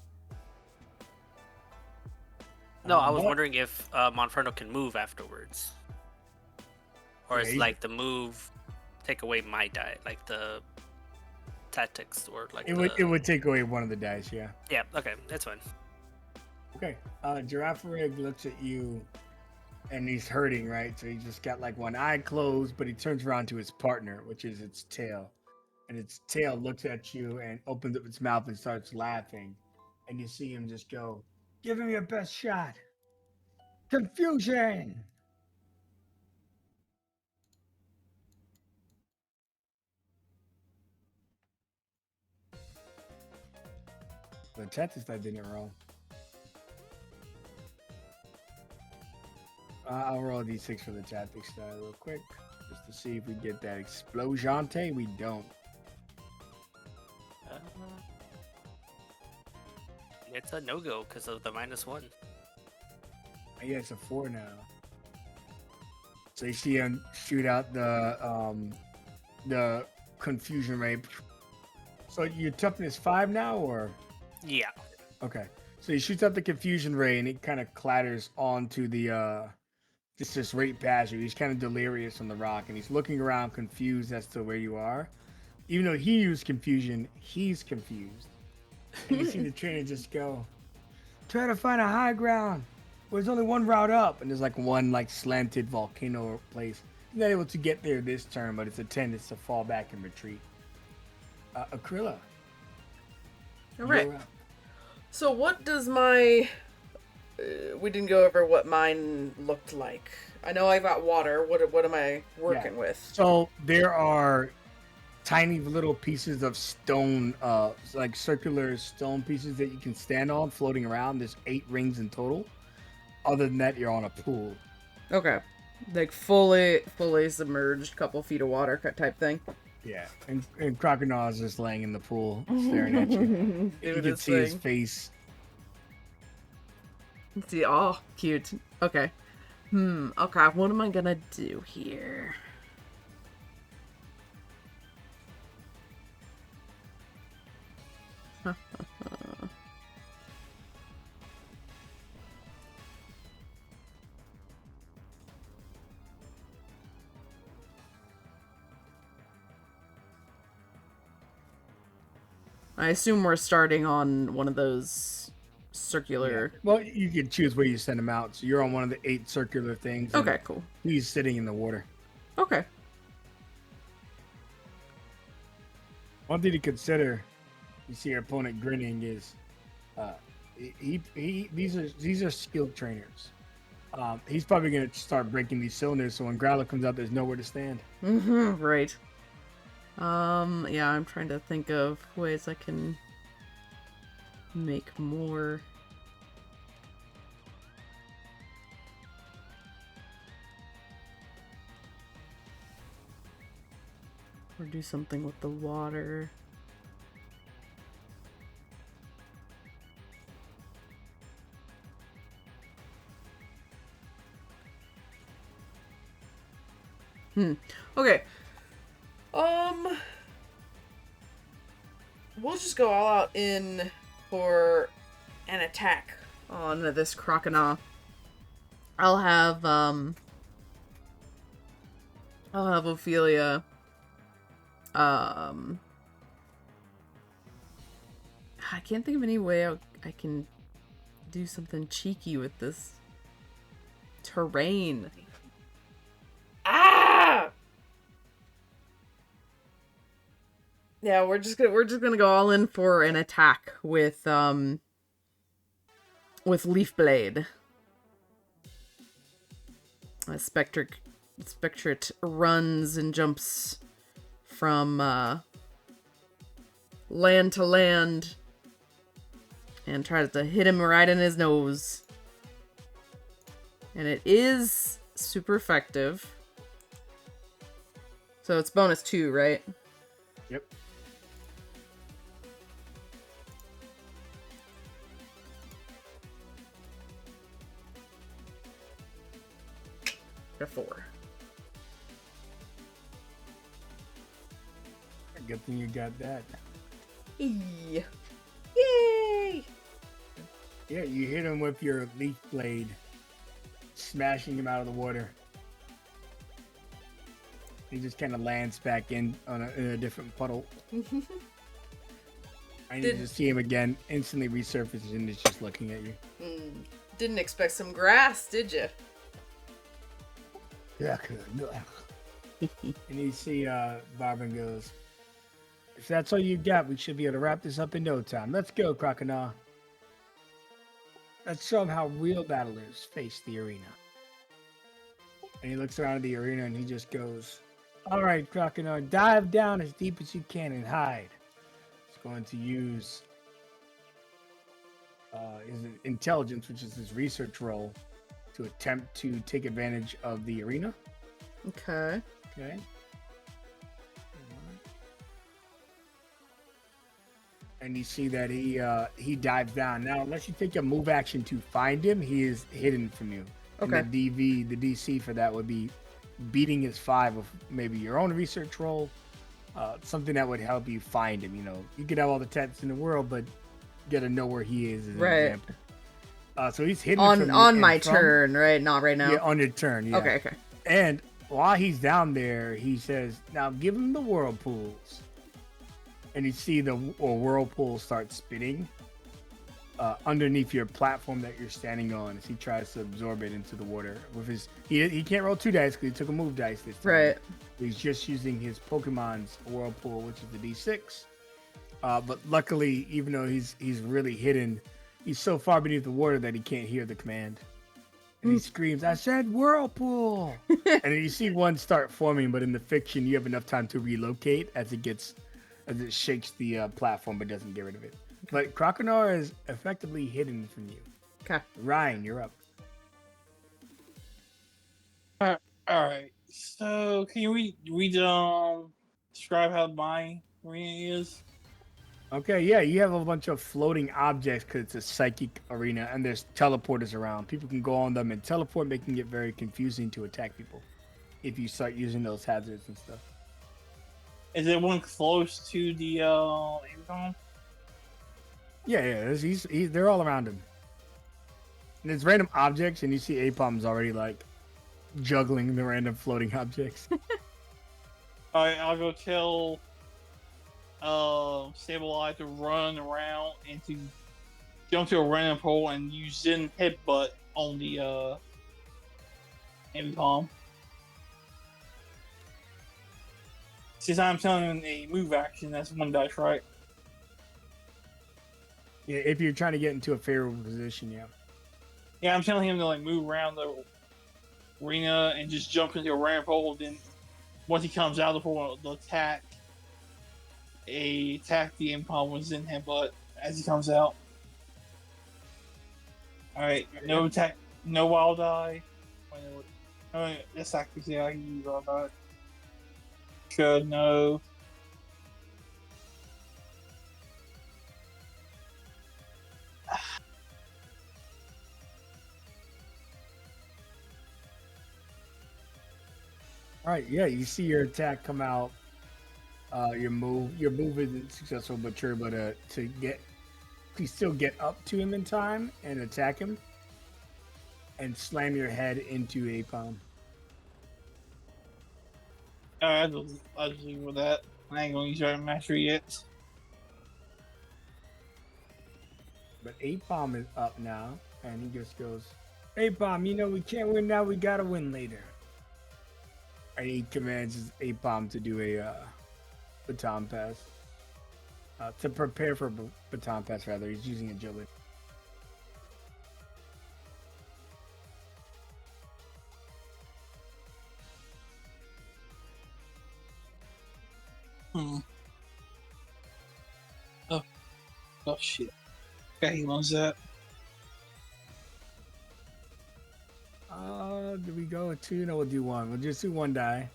No, I was But- wondering if Monferno can move afterwards, or Yeah, is he's- like the move take away my die, like the tactics, or like it would take away one of the dice, yeah. Yeah. Okay, that's fine. Okay. Giraffe Rig looks at you and he's hurting, right? So he just got like one eye closed, but he turns around to his partner, which is its tail. And its tail looks at you and opens up its mouth and starts laughing. And you see him just go, "Give him your best shot. Confusion." The tactics I didn't roll. I'll roll a d6 for the tactics die real quick, just to see if we get that explosionte. We don't. It's a no-go because of the -1. Yeah, it's a 4 now. So you see him shoot out the confusion ray. So your toughness 5 now, or? Yeah. Okay. So he shoots out the confusion ray and it kind of clatters onto the just right past you. He's kind of delirious on the rock and he's looking around confused as to where you are. Even though he used confusion, he's confused. And you see the trainer just go, "Try to find a high ground. Well, there's only one route up," and there's like one like slanted volcano place. He's not able to get there this turn, but it's a tendency to fall back and retreat. Akrilla. All right. you're up. So what does my... we didn't go over what mine looked like. I know I got water. What am I working with? So there are tiny little pieces of stone, like circular stone pieces that you can stand on floating around. There's 8 rings in total. Other than that, you're on a pool. Okay. Like fully submerged, couple feet of water type thing. Yeah, and Crocodile is just laying in the pool, staring at you. You Doing can his see his thing. face. See, oh, cute. Okay. Okay, what am I gonna do here? I assume we're starting on one of those circular... Well, you can choose where you send him out. So you're on one of the 8 circular things. and Okay, cool. He's sitting in the water. Okay. One thing to consider, you see your opponent grinning, is these are skilled trainers. He's probably gonna start breaking these cylinders, so when Growler comes out, there's nowhere to stand. Right. Yeah, I'm trying to think of ways I can make more. Or do something with the water. Okay. We'll just go all out in for an attack on this Croconaw. I'll have Ophelia I can't think of any way I can do something cheeky with this terrain. Ah! Yeah, we're just gonna go all in for an attack with Leaf Blade. Spectrit runs and jumps from land to land and tries to hit him right in his nose. And it is super effective. So it's bonus 2, right? Yep. Got 4. Good thing you got that. Yay! Yeah, you hit him with your leaf blade, smashing him out of the water. He just kind of lands back in a different puddle. I need to see him again. Instantly resurfaces and is just looking at you. Didn't expect some grass, did you? Yeah. And you see Barvin goes, if that's all you got, we should be able to wrap this up in no time. Let's go, Croconaw. Let's show him how real battlers face the arena. And he looks around the arena and he just goes, all right, Croconaw, dive down as deep as you can and hide. He's going to use his intelligence, which is his research roll, to attempt to take advantage of the arena. Okay. Okay. And you see that he dives down. Now, unless you take a move action to find him, he is hidden from you. Okay. And the DC for that would be beating his 5 of maybe your own research roll, something that would help you find him. You know, you could have all the tats in the world, but you gotta know where he is. As an example. So he's hidden on my turn, right? Not right now. Yeah, on your turn. Yeah. Okay. And while he's down there, he says, "Now give him the whirlpools." And you see the whirlpool start spinning underneath your platform that you're standing on as he tries to absorb it into the water. With his, he can't roll 2 dice because he took a move dice this time. Right. He's just using his Pokeymanz whirlpool, which is the D6. But luckily, even though he's really hidden, he's so far beneath the water that he can't hear the command. And he screams, "I said whirlpool!" And then you see one start forming, but in the fiction, you have enough time to relocate as it shakes the platform but doesn't get rid of it. But Croconaw is effectively hidden from you. Okay. Ryan, you're up. All right. So can we describe how my arena is? Okay, yeah, you have a bunch of floating objects because it's a psychic arena, and there's teleporters around. People can go on them and teleport, making it very confusing to attack people if you start using those hazards and stuff. Is it one close to the Amazon? Yeah, they're all around him. And there's random objects, and you see Apom's already like juggling the random floating objects. Alright, I'll go tell Sableye to run around and to jump to a random pole and use Zen Headbutt on the Apom. Since I'm telling him a move action, that's 1 dice, right? Yeah, if you're trying to get into a favorable position, yeah. Yeah, I'm telling him to like move around the arena and just jump into a ramp hole. Then once he comes out of the hole, they'll attack the Impom with Zen Headbutt as he comes out. Alright, no attack, no wild eye. That's actually, yeah, I can use wild eye. Extra, no. All right, yeah, you see your attack come out. Your move isn't successful, but you're able to still get up to him in time and attack him, and slam your head into a palm. Alright, I'll just leave with that. I ain't gonna use our mastery yet. But A-Palm is up now, and he just goes, A-Palm, we can't win now, we gotta win later. And he commands his A-Palm to do a baton pass. To prepare for baton pass, rather. He's using agility. Oh shit. Okay, he wants that. Do we go with 2? No, we'll do 1. We'll just do 1 die.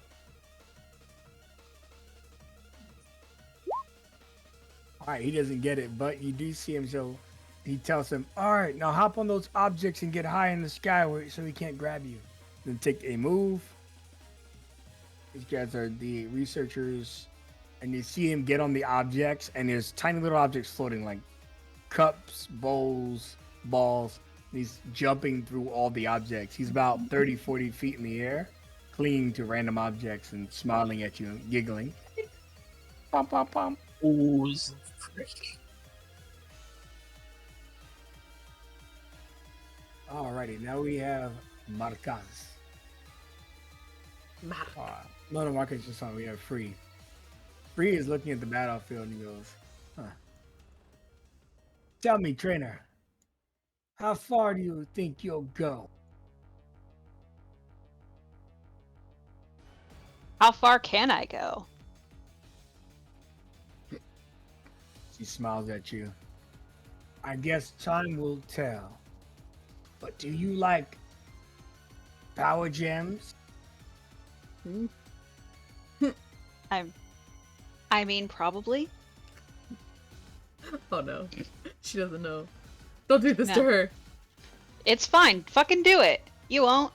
Alright, he doesn't get it, but you do see him, so he tells him, alright, now hop on those objects and get high in the sky so he can't grab you. Then take a move. These guys are the researchers, and you see him get on the objects, and there's tiny little objects floating, like cups, bowls, balls. And he's jumping through all the objects. He's about 30, 40 feet in the air, clinging to random objects and smiling at you and giggling. Pom, pom, pom. Ooh, this is a frick. Alrighty, now we have Marcaz. No, Marcaz is just on. We have Free. Free is looking at the battlefield and he goes, huh. Tell me, trainer, how far do you think you'll go? How far can I go? She smiles at you. I guess time will tell. But do you like power gems? I mean, probably. Oh no. She doesn't know. Don't do this to No. her. It's fine. Fucking do it. You won't.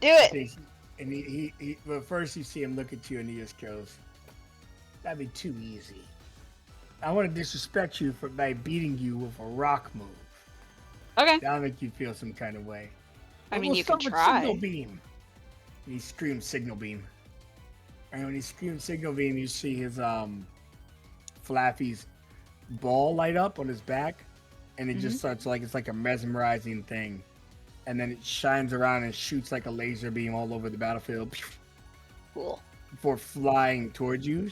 Do it. And he but first you see him look at you and he just goes, that'd be too easy. I want to disrespect you by beating you with a rock move. Okay. That'll make you feel some kind of way. I But mean, we'll you can start with try. Signal beam. And he screams signal beam. And when he screams signal beam, you see his Flaffy's ball light up on his back, and it just starts it's like a mesmerizing thing. And then it shines around and shoots like a laser beam all over the battlefield. Cool. Before flying towards you.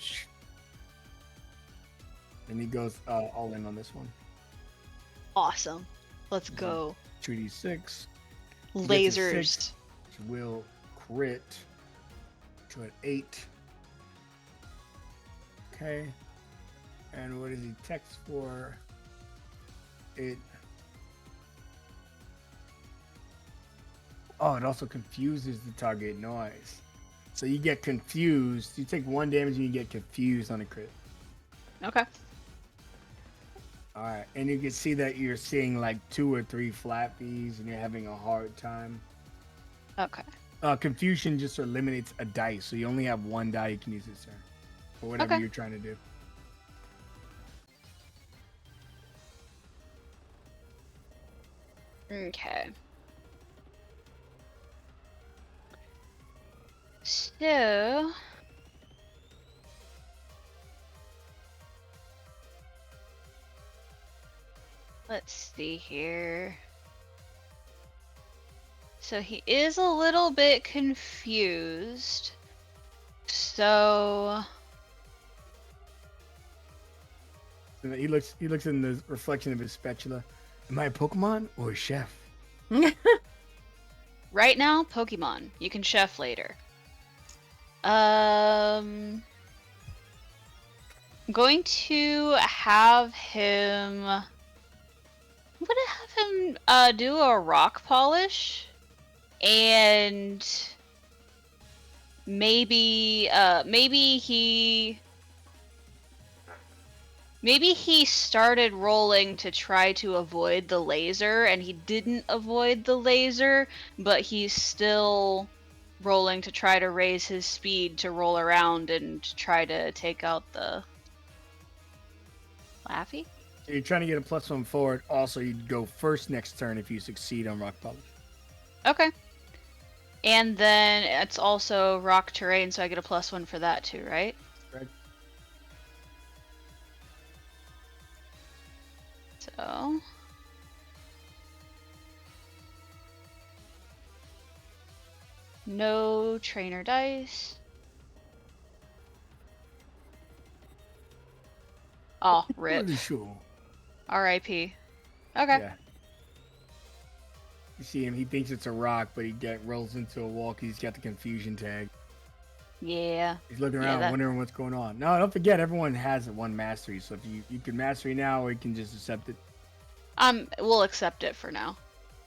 And he goes all in on this one. Awesome. Let's go. 2d6. Lasers. Which will crit to an 8. Okay. And what does he text for? It. Oh, it also confuses the target noise. So you get confused. You take 1 damage and you get confused on a crit. Okay. Alright, and you can see that you're seeing like 2 or 3 flappies and you're having a hard time. Okay. Confusion just eliminates a dice, so you only have 1 die you can use this turn. For whatever Okay. you're trying to do. Okay. So. Let's see here. So he is a little bit confused. So. And he looks in the reflection of his spatula. Am I a Pokemon or a chef? Right now, Pokemon. You can chef later. I'm going to have him. I'm gonna have him do a rock polish, and maybe he started rolling to try to avoid the laser, and he didn't avoid the laser, but he's still rolling to try to raise his speed to roll around and try to take out the Laffy. So you're trying to get a +1 forward. Also, you'd go first next turn if you succeed on rock polish. Okay. And then it's also rock terrain, so I get a +1 for that too, right? Right. So no trainer dice. Oh, rip. Pretty sure. R.I.P. Okay. Yeah. You see him, he thinks it's a rock, but he rolls into a wall 'cause he's got the confusion tag. Yeah. He's looking Yeah, around, that- wondering what's going on. No, don't forget, everyone has one mastery, so if you can mastery now, or you can just accept it. We'll accept it for now.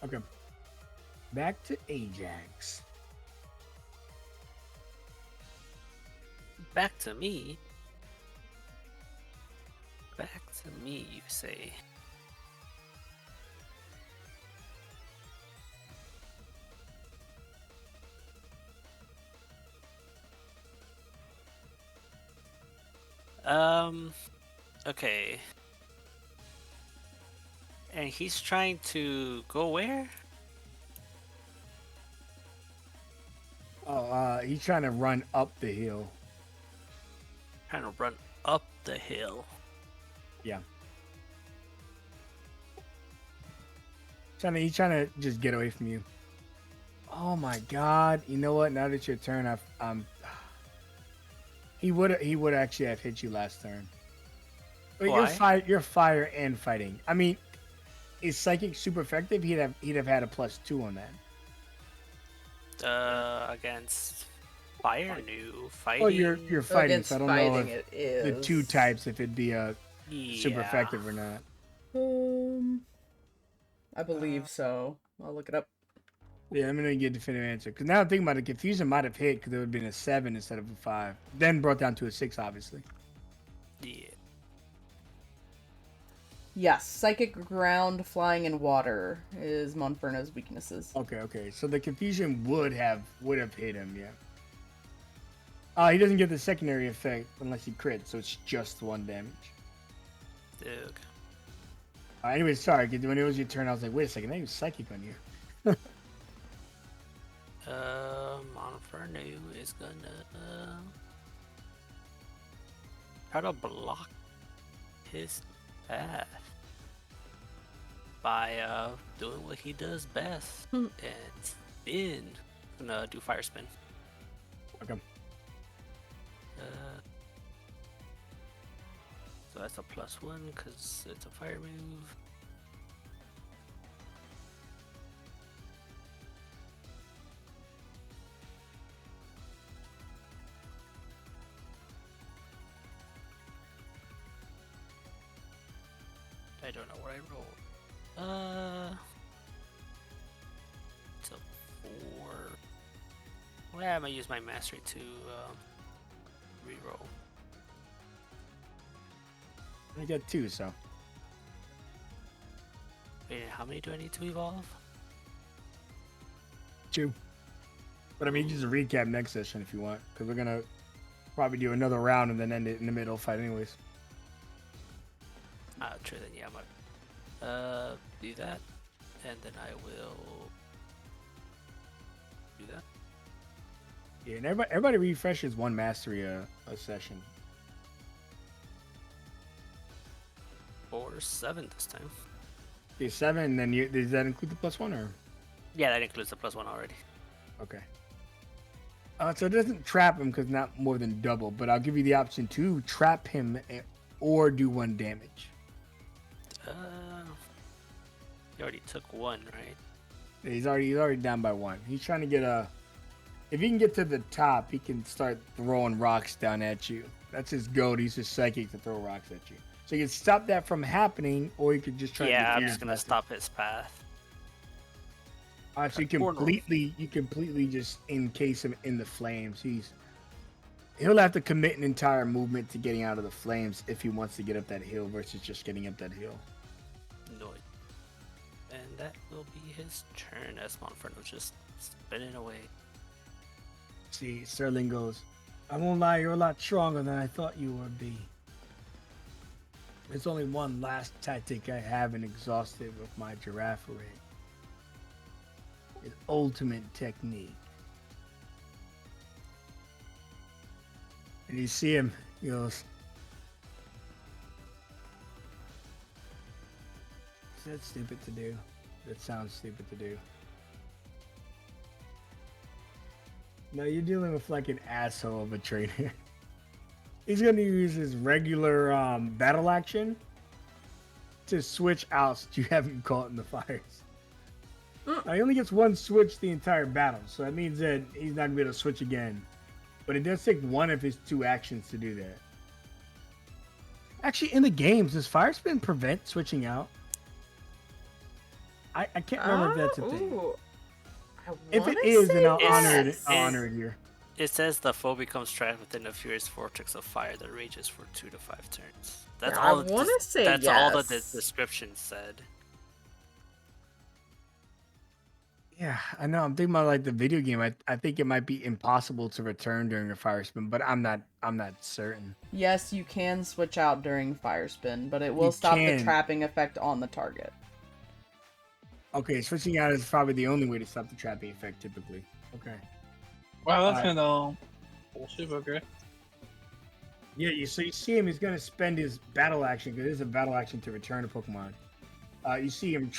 Okay. Back to Ajax. Back to me. Back to me, you say. Okay. And he's trying to go where? Oh, he's trying to run up the hill. Trying to run up the hill. Yeah. He's trying to just get away from you. Oh my God! You know what? Now that it's your turn, he would actually have hit you last turn. But Why? you're fire and fighting. I mean, is psychic super effective? He'd have had a +2 on that. Against fire, new fighting. Well, you're fighting, Against so I don't fighting, know if it is the 2 types, if it'd be super Yeah. effective or not. I believe so. I'll look it up. Yeah, I'm gonna get a definitive answer because now I'm thinking about it. Confusion might have hit because it would have been a 7 instead of a 5. Then brought down to a 6, obviously. Yeah. Yes, psychic, ground, flying, and water is Monferno's weaknesses. Okay. So the confusion would have hit him, yeah. He doesn't get the secondary effect unless he crits, so it's just 1 damage. Dude. Anyway, sorry. 'Cause when it was your turn, I was like, wait a second, I use psychic on you. Monferno is gonna try to block his path by doing what he does best and spin. Gonna do fire spin. Okay. So that's a +1 because it's a fire move. I don't know what I rolled. It's a 4. Well, I'm gonna use my mastery to reroll. I got 2, so. Wait, how many do I need to evolve? 2. But I mean, just recap next session if you want, because we're gonna probably do another round and then end it in the middle fight, anyways. True, then yeah, I might do that, and then I will do that. Yeah, and everybody refreshes 1 mastery a session. Or 7 this time. Okay, 7, and then does that include the +1 or? Yeah, that includes the +1 already. Okay. So it doesn't trap him because not more than double, but I'll give you the option to trap him or do 1 damage. You already took 1, right? He's already down by 1. He's trying to get if he can get to the top, he can start throwing rocks down at you. That's his goal. He's just psychic to throw rocks at you. So you can stop that from happening, or you could just try. Yeah, to I'm just gonna stop his path. So you completely just encase him in the flames. He'll have to commit an entire movement to getting out of the flames if he wants to get up that hill versus just getting up that hill. No. And that will be his turn as Monferno's just spinning away. See, Sterling goes, I won't lie, you're a lot stronger than I thought you would be. There's only one last tactic I haven't exhausted with my giraffe rig. His ultimate technique. And you see him, he goes, is that stupid to do? That sounds stupid to do. No, you're dealing with like an asshole of a trainer. He's going to use his regular battle action to switch out so you have him caught in the fires. Now, he only gets one switch the entire battle, so that means that he's not going to be able to switch again. But it does take one of his 2 actions to do that. Actually, in the games, does Fire Spin prevent switching out? I can't remember if that's a thing. Ooh. If it is, then I'll honor it here. It says the foe becomes trapped within a furious vortex of fire that rages for 2 to 5 turns. That's all. I want to say that's yes. all that the description said. Yeah, I know. I'm thinking about like the video game. I think it might be impossible to return during a fire spin, but I'm not certain. Yes, you can switch out during fire spin, but it will stop the trapping effect on the target. Okay, switching out is probably the only way to stop the trapping effect typically. Okay. Wow, that's kind of bullshit. Okay. Yeah, so you see him. He's gonna spend his battle action because it is a battle action to return a Pokemon. You see him.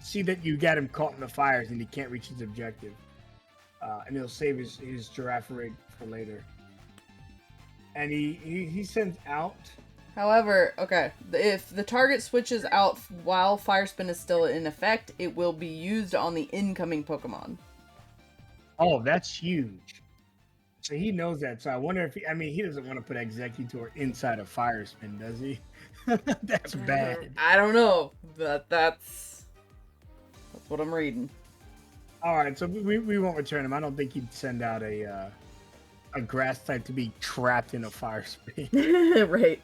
See that you got him caught in the fires and he can't reach his objective. And he'll save his giraffe rig for later. And he sends out. However, okay, if the target switches out while Fire Spin is still in effect, it will be used on the incoming Pokemon. Oh, that's huge. So he knows that. So I wonder if he doesn't want to put Executor inside of Fire Spin, does he? That's bad. I don't know, but that's what I'm reading. All right, so we won't return him. I don't think he'd send out a grass type to be trapped in a fire spin. Right.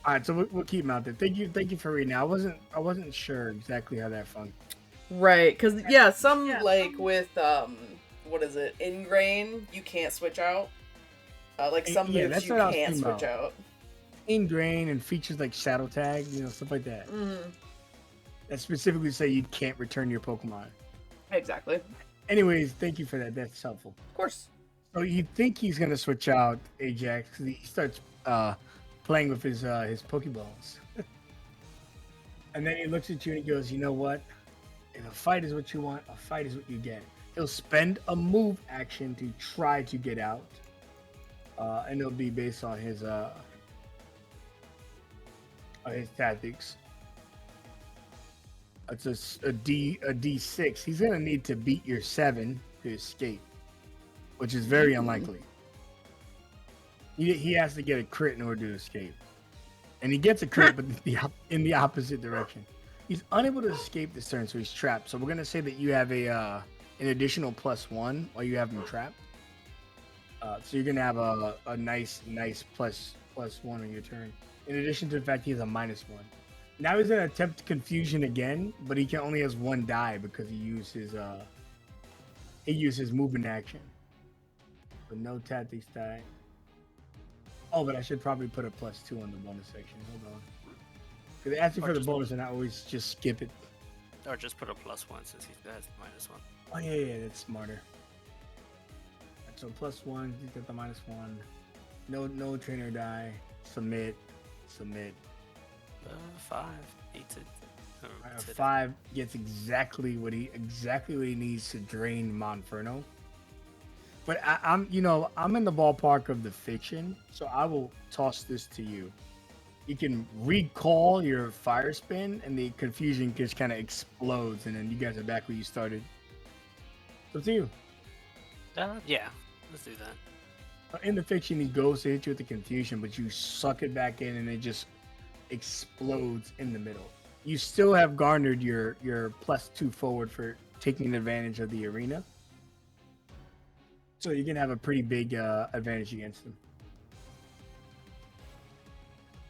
All right, so we'll keep him out there. Thank you for reading. I wasn't sure exactly how that functioned. Right, because like with what is it, Ingrain, you can't switch out. Like some moves you can't switch out. Ingrain and features like Shadow Tag, stuff like that. Mm-hmm. That specifically say you can't return your Pokemon. Exactly. Anyways, thank you for that. That's helpful. Of course. So you think he's gonna switch out Ajax because he starts playing with his Pokeballs, and then he looks at you and he goes, "You know what? If a fight is what you want, a fight is what you get." He'll spend a move action to try to get out, and it'll be based on his tactics. It's a D6. He's gonna need to beat your 7 to escape, which is very unlikely. He has to get a crit in order to escape, and he gets a crit, but in the opposite direction. He's unable to escape this turn, so he's trapped. So we're gonna say that you have an additional +1 while you have him trapped. So you're gonna have a nice +1 on your turn. In addition to the fact he has a -1. Now he's gonna attempt confusion again, but he only has 1 die because he used his movement action. But no tactics die. Oh, but I should probably put a +2 on the bonus section. Hold on. Because asking for the bonus and I always just skip it. Or just put a +1 since he has the -1. Oh yeah, that's smarter. Right, so +1, he's got the -1. No trainer die. Submit. 5 beats it. 5 gets exactly what he needs to drain Monferno. But I'm in the ballpark of the fiction, so I will toss this to you. You can recall your fire spin, and the confusion just kind of explodes, and then you guys are back where you started. So it's you. Yeah, let's do that. In the fiction, he goes to hit you with the confusion, but you suck it back in, and it just explodes in the middle. You still have garnered your +2 forward for taking advantage of the arena. So you're gonna have a pretty big advantage against them.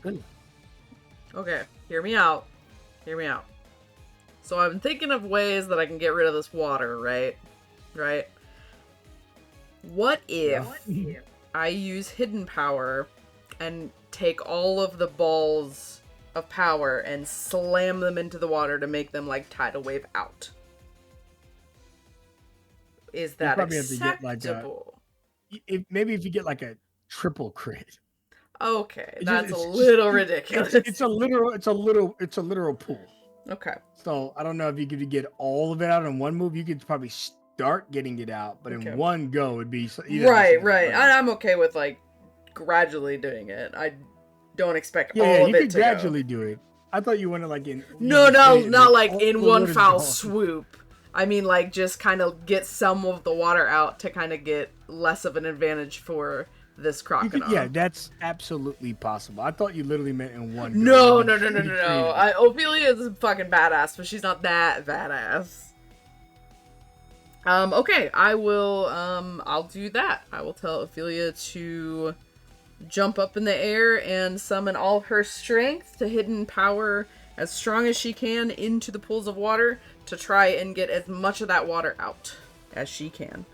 Good. Okay, hear me out. Hear me out. So I'm thinking of ways that I can get rid of this water, right? Right? What if I use hidden power and take all of the balls of power and slam them into the water to make them like tidal wave out? Is that acceptable? Maybe if you get like a triple crit. Okay, that's a little ridiculous. It's a literal pool. Okay. So I don't know if you could get all of it out in one move. You could probably start getting it out, but in one go it'd be right. I'm okay with like gradually doing it. I don't expect all of it to you could gradually do it. I thought you wanted like in not like in one foul swoop. I mean, like, just kind of get some of the water out to kind of get less of an advantage for this crocodile. Yeah, that's absolutely possible. I thought you literally meant in one No. go. Ophelia is fucking badass, but she's not that badass. Okay, I will, I'll do that. I will tell Ophelia to jump up in the air and summon all her strength to hidden power as strong as she can into the pools of water to try and get as much of that water out as she can.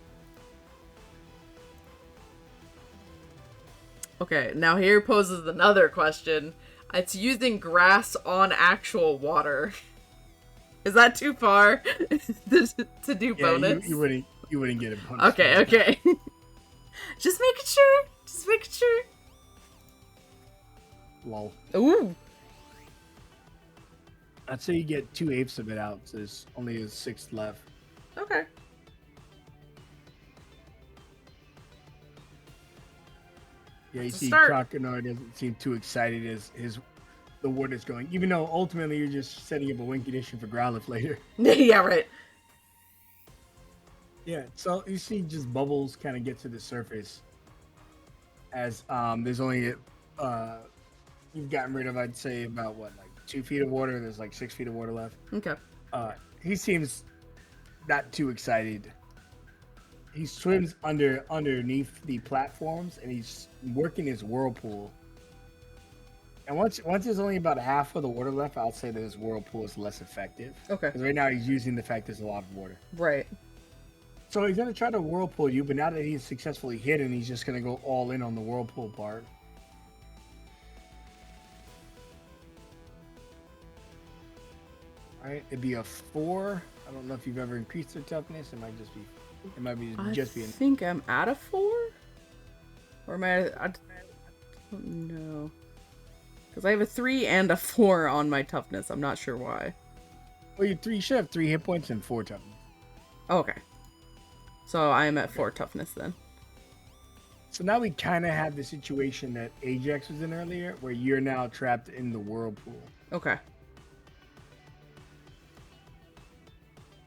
Okay, now here poses another question. It's using grass on actual water. Is that too far to do bonus? You wouldn't get it punished. Okay. Just making sure. Lol. Ooh. I'd say you get 2/8 of it out. So there's only a 6th left. Okay. Yeah, you see Crocodile doesn't seem too excited as the water's going. Even though ultimately you're just setting up a win condition for Growlithe later. Yeah, right. Yeah, so you see just bubbles kind of get to the surface. As there's only you've gotten rid of, I'd say, about 2 feet of water. There's like 6 feet of water left. Okay. He seems not too excited. He swims underneath the platforms and he's working his whirlpool. And once there's only about half of the water left, I'll say that his whirlpool is less effective. Okay. Because right now he's using the fact there's a lot of water. Right. So he's gonna try to whirlpool you, but now that he's successfully hidden, he's just gonna go all in on the whirlpool part. Alright, it'd be a 4. I don't know if you've ever increased their toughness. It might just be. I think I'm at a 4? Or am I don't know. Because I have a 3 and a 4 on my toughness. I'm not sure why. Well, you should have 3 hit points and 4 toughness. Okay. So I am at 4 toughness then. So now we kind of have the situation that Ajax was in earlier, where you're now trapped in the whirlpool. Okay.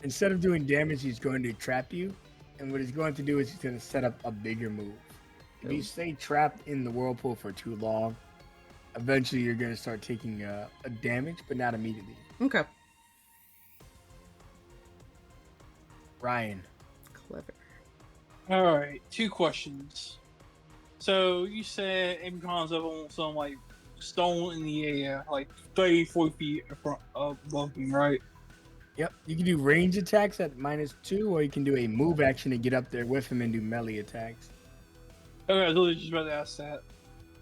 Instead of doing damage, he's going to trap you. And what he's going to do is he's going to set up a bigger move. If you stay trapped in the whirlpool for too long, eventually you're going to start taking a damage, but not immediately. Okay. Ryan. Clever. Alright, 2 questions. So you said Abracon's up on some like stone in the air, like 30, 40 feet in front above me, right? Yep, you can do range attacks at -2, or you can do a move action to get up there with him and do melee attacks. Okay, I was literally just about to ask that.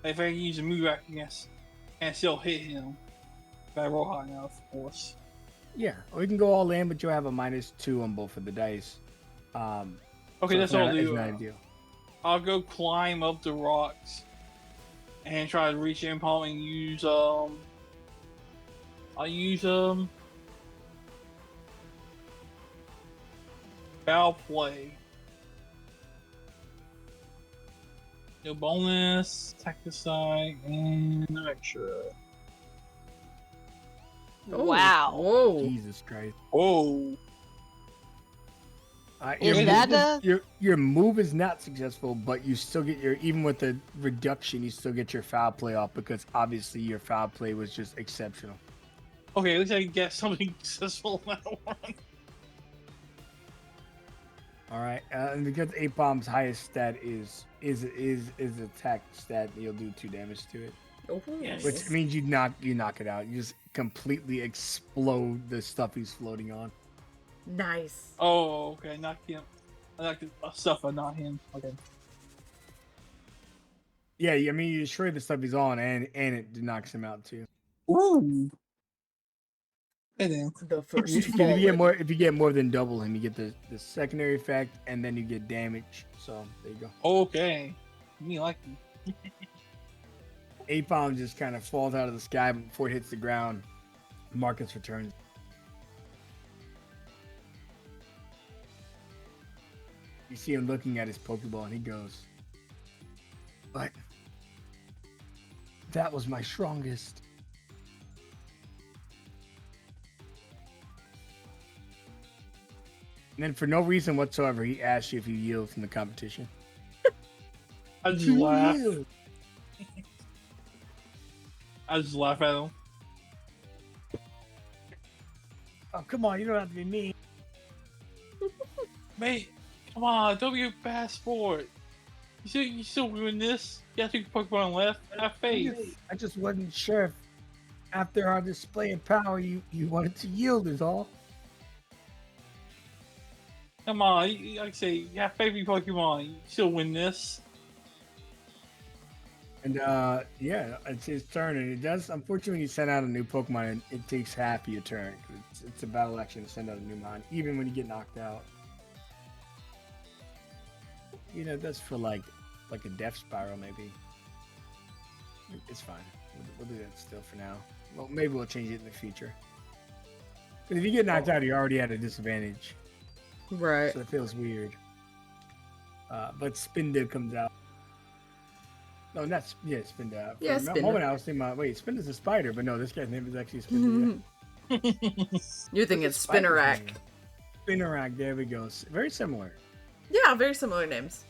If I can use a move action, yes, and still hit him, if I roll high enough, of course. Yeah, or you can go all in, but you'll have a -2 on both of the dice. Okay, so that's all I'll do. Not ideal. I'll go climb up the rocks and try to reach the impalm and use I'll use foul play. No bonus, attack the side, and extra. Wow. Whoa. Jesus Christ. Oh. Your move is not successful, but you still get even with the reduction, you still get your foul play off because obviously your foul play was just exceptional. Okay, at least I can get something successful on that one. All right, and because Apom's highest stat is attack stat, you'll do 2 damage to it, Oh, Yes. which means you knock it out. You just completely explode the stuff he's floating on. nice. Oh, okay. Knocked him. I knocked stuff, but not him. Okay. Yeah, I mean you destroy the stuff he's on, and it knocks him out too. Ooh. Hey, damn. The first If you get fallen. more, if you get more than double him, you get the secondary effect, and then you get damage. So there you go. Okay. Me like me. Apom just kind of falls out of the sky, but before it hits the ground, Marcus returns. You see him looking at his Pokeball, and he goes, "But that was my strongest." And then, for no reason whatsoever, he asks you if you yield from the competition. I just You laugh. yield. I just laugh at him. Oh, come on, you don't have to be mean. Mate, come on, don't be a bad sport. You still win this? You have to take Pokemon left. Have faith. I just wasn't sure if after our display of power, you wanted to yield is all. Come on, like I say, you have faith in Pokemon. You still win this. And yeah, it's his turn, and it does. Unfortunately, when you send out a new Pokemon, it takes half of your turn. It's a battle action to send out a new mon, even when you get knocked out. You know, that's for like a death spiral, maybe. It's fine. We'll do that still for now. Well, maybe we'll change it in the future. But if you get knocked out, you're already at a disadvantage, Right. so it feels weird. But Spinda comes out. No, not Spinda. For Yeah, a Spinda. moment I was thinking, wait, Spinda's a spider, but no, this guy's name is actually Spinda. Yeah. You're thinking Spinnerack. Spinnerack, there we go. Very similar. Yeah, very similar names.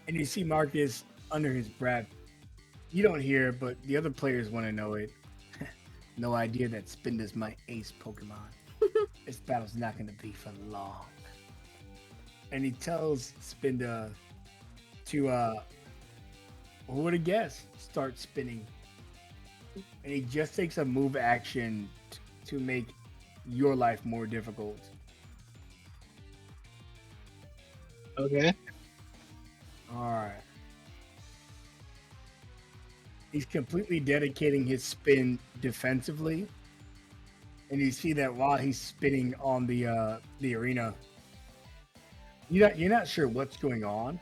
And you see Marcus under his breath. You don't hear it, but the other players want to know it. No idea that Spinda's my ace Pokemon. This battle's not going to be for long. And he tells Spinda to, who would have guessed, start spinning. And he just takes a move action to make your life more difficult. Okay. Alright. He's completely dedicating his spin defensively. And you see that while he's spinning on the arena, you're not sure what's going on,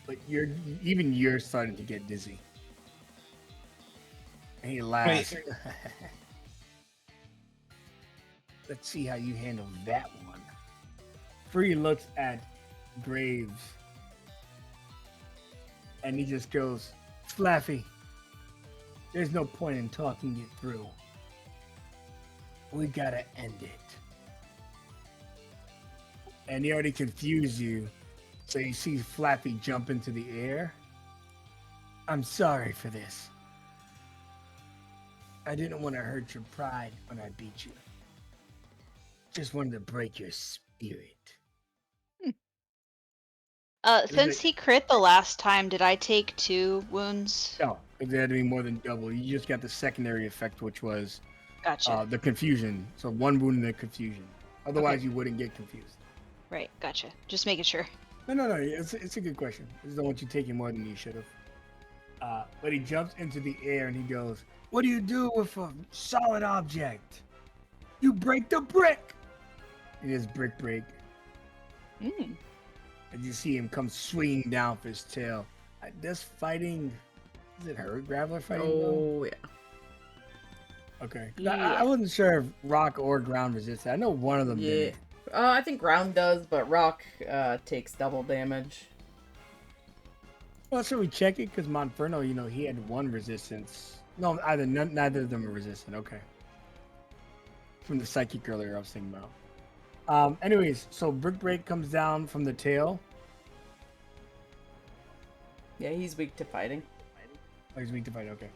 but you're starting to get dizzy. And he laughs. Let's see how you handle that one. Free looks at Graves, and he just goes, "Flaffy, there's no point in talking it through. We gotta end it." And he already confused you, so you see Flappy jump into the air. "I'm sorry for this. I didn't want to hurt your pride when I beat you. Just wanted to break your spirit." Since he crit the last time, did I take 2 wounds? No, because it had to be more than double. You just got the secondary effect, which was Gotcha. the confusion. So 1 wound and the confusion. Otherwise, you wouldn't get confused. Right, gotcha. Just making sure. No. It's a good question. I just don't want you taking more than you should have. But he jumps into the air and he goes, "What do you do with a solid object? You break the brick!" It is brick break. Mm. And you see him come swinging down for his tail. This fighting, is it her Graveler fighting? Oh, yeah. Okay. Yeah. I wasn't sure if rock or ground resisted. I know one of them Yeah. did. I think ground does, but rock takes double damage. Well, should we check it? Because Monferno, he had 1 resistance. No, neither of them are resistant. Okay. From the psychic earlier, I was thinking about. Anyways, so Brick Break comes down from the tail. Yeah, he's weak to fighting. Oh, he's weak to fight. Okay.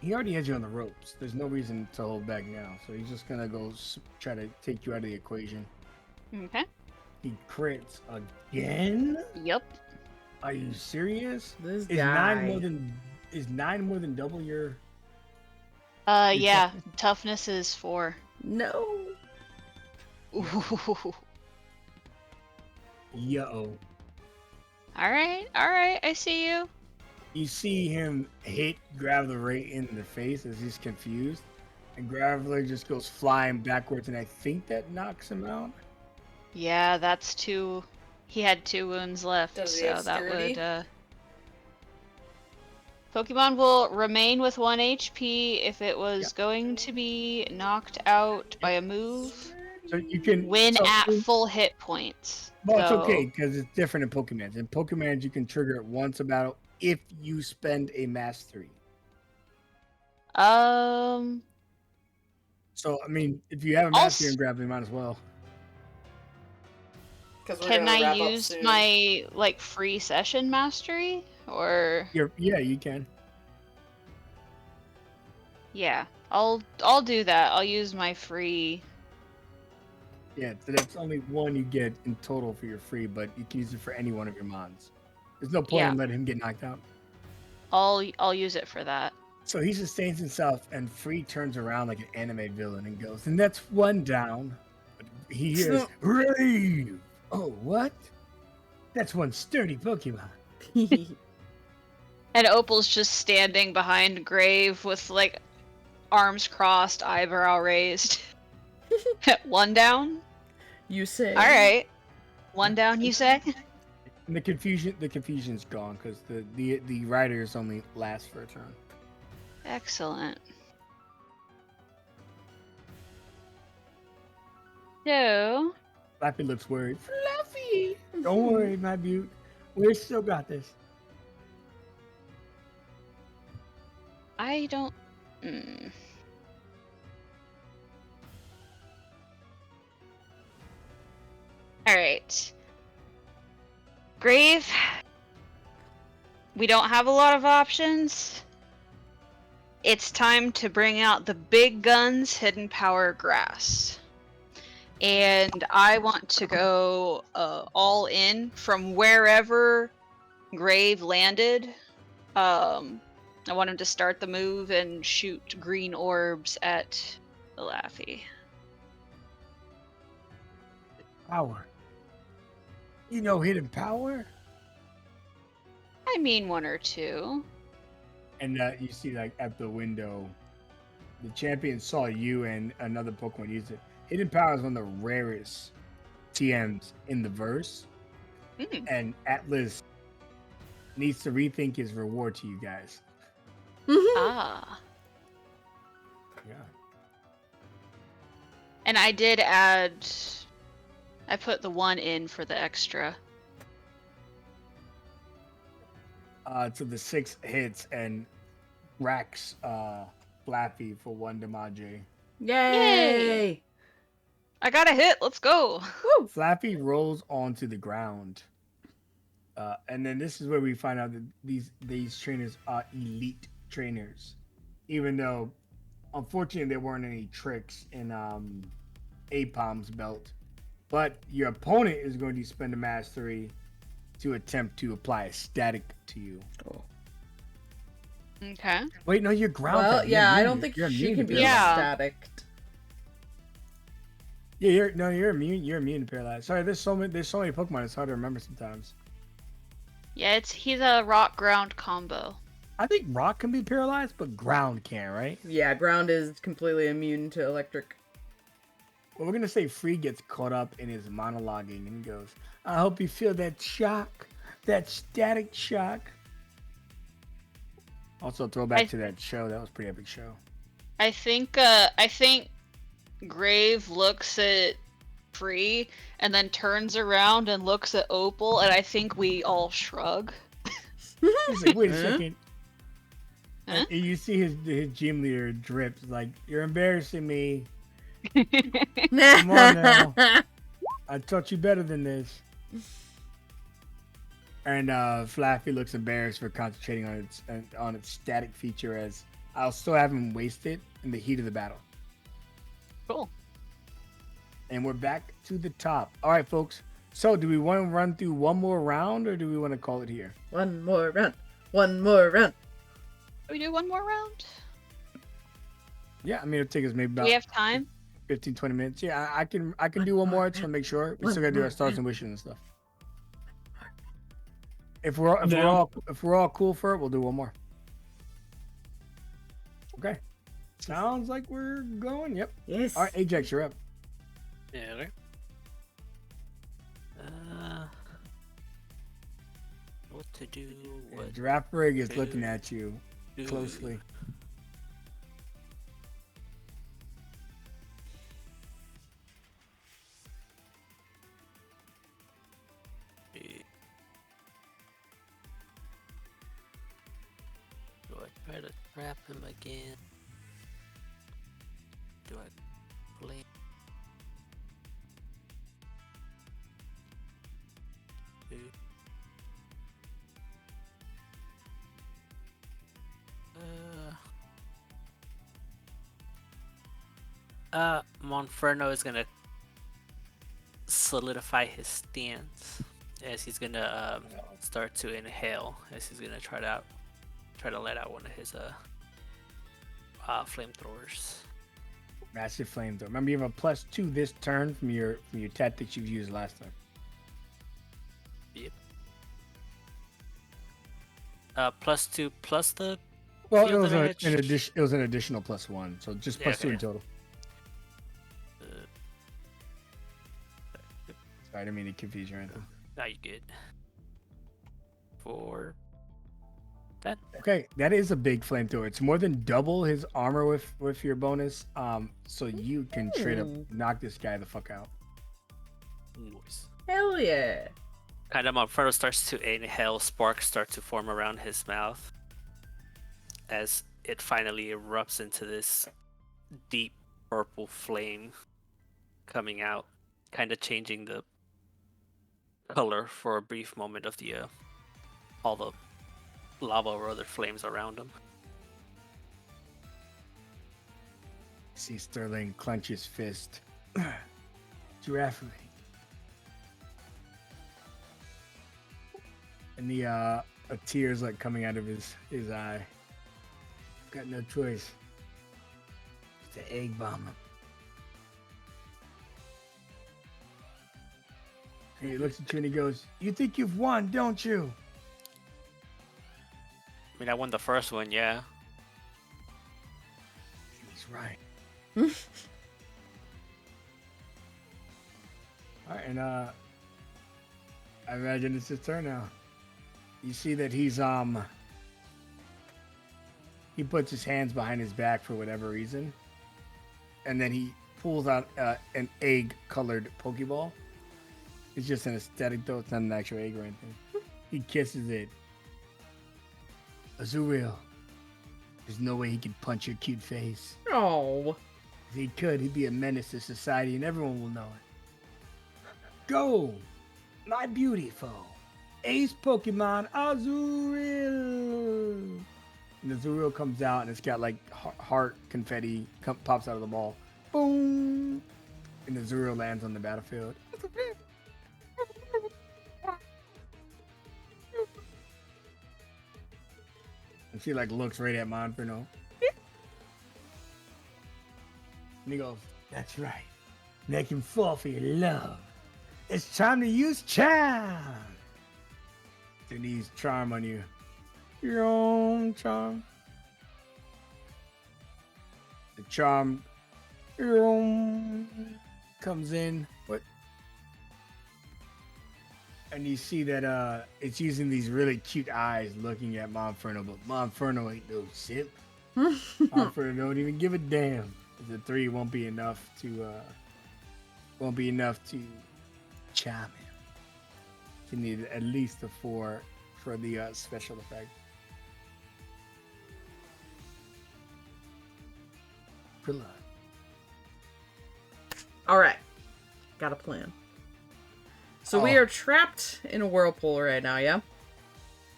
He already has you on the ropes. There's no reason to hold back now. So he's just gonna go try to take you out of the equation. Okay. He crits again. Yep. Are you serious? This Is guy. 9 more than double your? Yeah. toughness? Toughness is 4. No. Ooh. Yo. All right. I see you. You see him hit Graveler right in the face as he's confused, and Graveler just goes flying backwards, and I think that knocks him out. Yeah, that's 2. He had 2 wounds left, Does he so have that sturdy? would. Pokemon will remain with 1 HP if it was going to be knocked out by a move. So you can When so at in- full hit points. Well, it's So- okay because it's different in Pokemon. In Pokemon, you can trigger it once a battle if you spend a mastery. Um. So I mean, if you have a mastery in Graveler, you might as well. Because we're Can gonna I wrap up use soon. my free session mastery or? Yeah, you can. Yeah, I'll do that. I'll use my free. Yeah, so that's only one you get in total for your free, but you can use it for any one of your mons. There's no point in letting him get knocked out. I'll use it for that. So he sustains himself, and Free turns around like an anime villain and goes, and that's 1 down. But he hears, Rave! Oh, what? That's 1 sturdy Pokemon. And Opal's just standing behind Grave with arms crossed, eyebrow raised. 1 down. You say. All right. 1 down, you say? And the confusion's gone because the riders only last for a turn. Excellent. So, Flappy looks worried. Fluffy! Don't worry, my beaut. We still got this. I don't. All right. Grave. We don't have a lot of options. It's time to bring out the big guns, Hidden Power Grass. And I want to go all in from wherever Grave landed. I want him to start the move and shoot green orbs at the Laffy. Power. You know hidden power? I mean 1 or 2. And you see, at the window, the champion saw you and another Pokemon use it. Hidden Power is one of the rarest TMs in the verse. And Atlas needs to rethink his reward to you guys. Ah. Yeah. And I did add... I put the 1 in for the extra. So the 6 hits and racks Flappy for 1 damage. Yay! I got a hit. Let's go. Woo! Flappy rolls onto the ground. And then this is where we find out that these trainers are elite trainers. Even though, unfortunately, there weren't any tricks in Apom's belt. But your opponent is going to spend a mastery to attempt to apply a static to you. Okay. Wait, no, you're ground. Well, type. yeah, You're I immune. don't think You're she immune can to be Yeah. static. Yeah, you're immune. You're immune to paralyze. Sorry, there's so many Pokemon. It's hard to remember sometimes. Yeah, he's a rock ground combo. I think rock can be paralyzed, but ground can't, right? Yeah, ground is completely immune to electric. Well, we're gonna say Free gets caught up in his monologuing and he goes, "I hope you feel that shock, that static shock." Also, throw back to that show. That was a pretty epic show. I think Grave looks at Free and then turns around and looks at Opal, and I think we all shrug. He's like, "Wait a second." Huh? And you see his gym leader drips like, "You're embarrassing me. Come on now. I taught you better than this." And Flappy looks embarrassed for concentrating on its static feature as I'll still have him waste it in the heat of the battle. Cool. And we're back to the top. All right, folks. So, do we want to run through one more round, or do we want to call it here? One more round. One more round. Can we do one more round? Yeah, I mean, it'll take us maybe Do about we have time? 15, 20 minutes. Yeah, I can do one more. I just want to make sure. We still got to do our stars and wishes and stuff. If we're all cool for it, we'll do one more. Okay. Sounds like we're going. Yep. Yes. All right, Ajax, you're up. Yeah. Okay. What to do? What Giraffe Rig is to looking at you do? closely. Do I try to trap him again? Do I play? Monferno is gonna solidify his stance as he's gonna start to inhale as he's gonna try to let out one of his flamethrowers. Massive flamethrower. Remember, you have a +2 this turn from your tactics you've used last time. Yep. +2 plus the. Well, it field was damage? it was an additional +1, so just Yeah, +2 in okay. total. Sorry, I didn't mean to confuse you or anything. Now you good. 4. Okay, that is a big flamethrower. It's more than double his armor with your bonus. So you can straight up knock this guy the fuck out. Noise. Hell yeah. Kind of Monferno starts to inhale, sparks start to form around his mouth as it finally erupts into this deep purple flame coming out, kind of changing the color for a brief moment of the all the lava or other flames around him. See Sterling clench his fist. Giraffe Rig. And the a tear's like coming out of his eye. Got no choice. It's an egg bomber. And he looks at you and he goes, "You think you've won, don't you?" I mean, I won the first one, yeah. And he's right. Alright, and I imagine it's his turn now. You see that he's he puts his hands behind his back for whatever reason, and then he pulls out an egg-colored Pokeball. It's just an aesthetic though; it's not an actual egg or anything. He kisses it. Azuriel, there's no way he could punch your cute face. Oh. If he could, he'd be a menace to society, and everyone will know it. Go, my beautiful ace Pokemon, Azuriel. And Azuriel comes out, and it's got like heart confetti pops out of the ball. Boom! And Azuriel lands on the battlefield. And she like looks right at Monferno. And he goes, "That's right. Make him fall for your love. It's time to use charm." And he's charm on you. Your own charm. The charm your own comes in. What? And you see that it's using these really cute eyes looking at Monferno, but Monferno ain't no simp. Monferno don't even give a damn. The 3 won't be enough to charm him. You need at least a 4 for the special effect. Prilla. All right. Got a plan. So we are trapped in a whirlpool right now, yeah?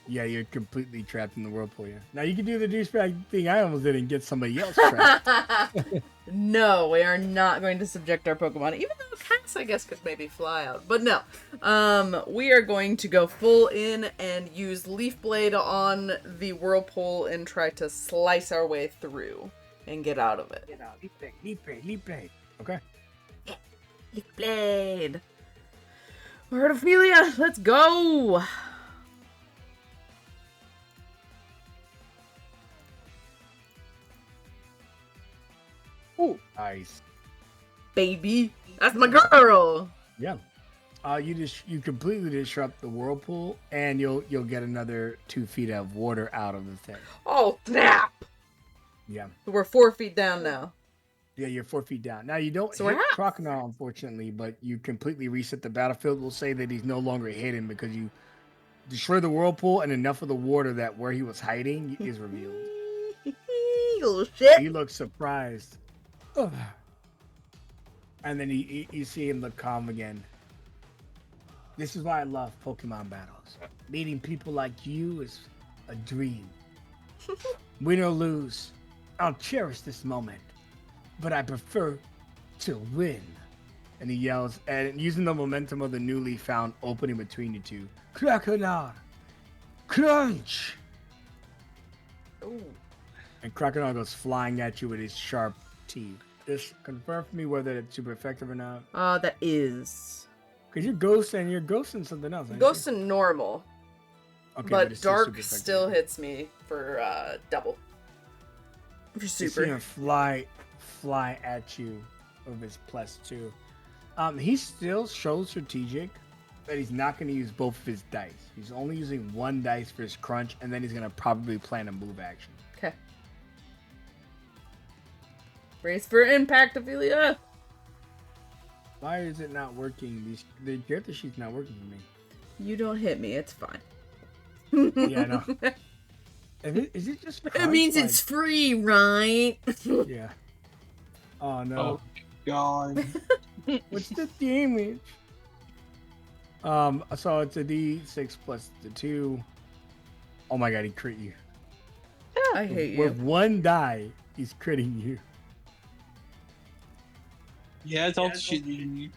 Yeah, you're completely trapped in the whirlpool. Yeah. Now you can do the douchebag thing I almost did and get somebody else trapped. No, we are not going to subject our Pokemon, even though Cass, I guess, could maybe fly out. But no. We are going to go full in and use Leaf Blade on the whirlpool and try to slice our way through and get out of it. Leaf blade. Okay. Leaf Blade. Alright, Ophelia, let's go! Ooh, nice. Baby. That's my girl! Yeah. You completely disrupt the whirlpool, and you'll get another 2 feet of water out of the thing. Oh, snap! Yeah. We're 4 feet down now. Yeah, you're 4 feet down. Now you don't So hit we're half. Crocodile, unfortunately, but you completely reset the battlefield. We'll say that he's no longer hidden because you destroy the whirlpool, and enough of the water that where he was hiding is revealed. Little shit. He looks surprised. Ugh. And then you see him look calm again. This is why I love Pokemon battles. Meeting people like you is a dream. Win or lose, I'll cherish this moment. But I prefer to win. And he yells, and using the momentum of the newly found opening between you two, Crocodile! Crunch! Ooh. And Crocodile goes flying at you with his sharp teeth. Just confirm for me whether it's super effective or not. That is. Because you're ghosting something else. aren't Ghost you? and normal. Okay, but it's still dark super effective. still hits me for double. For You see super. him fly at you with his +2. He still shows strategic, but he's not going to use both of his dice. He's only using 1 dice for his crunch, and then he's going to probably plan a move action. Okay. Brace for impact, Ophelia! Why is it not working? The character sheet's not working for me. You don't hit me, it's fine. Yeah, I know. Is it just It crunch? means it's free, right? Yeah. Oh no. Oh god. What's the damage? So it's a D6 plus the 2. Oh my god, he crit you. I hate With you. 1 die, he's critting you. Yeah, it's all the shit you need.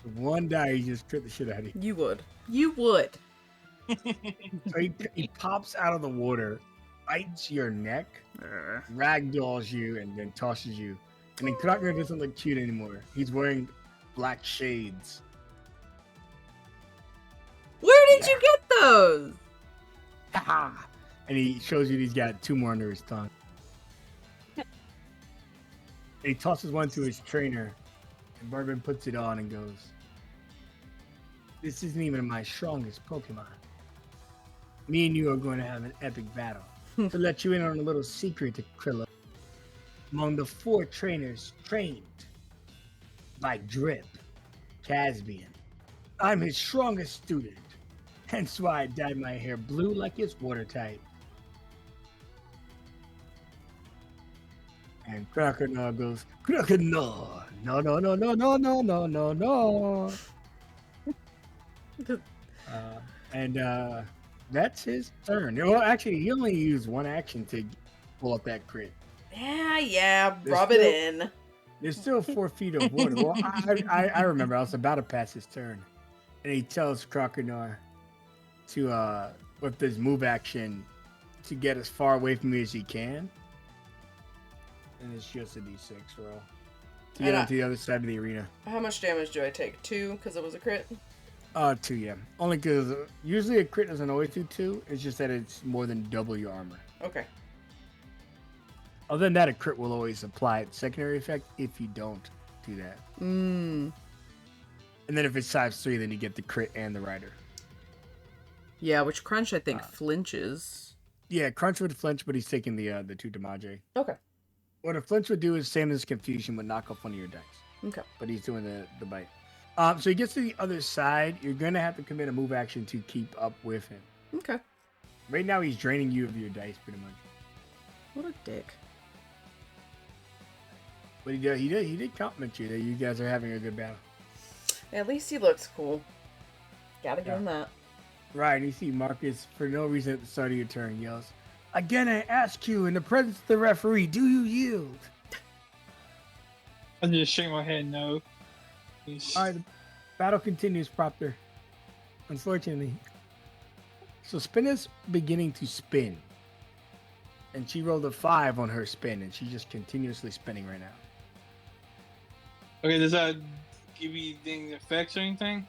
With 1 die, he just crit the shit out of you. You would. You would. So he pops out of the water, bites your neck, ragdolls you, and then tosses you. And then Krogner doesn't look cute anymore. He's wearing black shades. Where did you get those? And he shows you he's got 2 more under his tongue. And he tosses one to his trainer, and Bourbon puts it on and goes, "This isn't even my strongest Pokemon. Me and you are going to have an epic battle. To let you in on a little secret, Krilla. Among the 4 trainers trained by Drip, Caspian, I'm his strongest student. Hence why I dyed my hair blue like his water type." And Crocodile goes, "Crocodile, no, no, no, no, no, no, no, no, no." That's his turn. Well, actually, he only used 1 action to pull up that crit. Yeah, There's rub still- it in. There's still 4 feet of water. Well, I remember. I was about to pass his turn. And he tells Crocodile to, with this move action, to get as far away from me as he can. And it's just a D6 roll. To get And onto the other side of the arena. How much damage do I take? 2, because it was a crit? 2, yeah. Only because usually a crit doesn't always do 2. It's just that it's more than double your armor. Okay. Other than that, a crit will always apply its secondary effect if you don't do that. Mmm. And then if it's size 3, then you get the crit and the rider. Yeah, which Crunch, I think, flinches. Yeah, Crunch would flinch, but he's taking the 2 damage. Okay. What a flinch would do is same as Confusion, would knock off one of your dice. Okay. But he's doing the bite. So he gets to the other side. You're going to have to commit a move action to keep up with him. Okay. Right now, he's draining you of your dice, pretty much. What a dick. But he did compliment you that you guys are having a good battle. At least he looks cool. Gotta give Yeah. him that. Right, you see Marcus, for no reason at the start of your turn, yells, "Again, I ask you, in the presence of the referee, do you yield?" I just shake my head no. He's- All right, the battle continues, Proctor. Unfortunately. So Spinner's beginning to spin. And she rolled a 5 on her spin, and she's just continuously spinning right now. Okay, does that give you any effects or anything?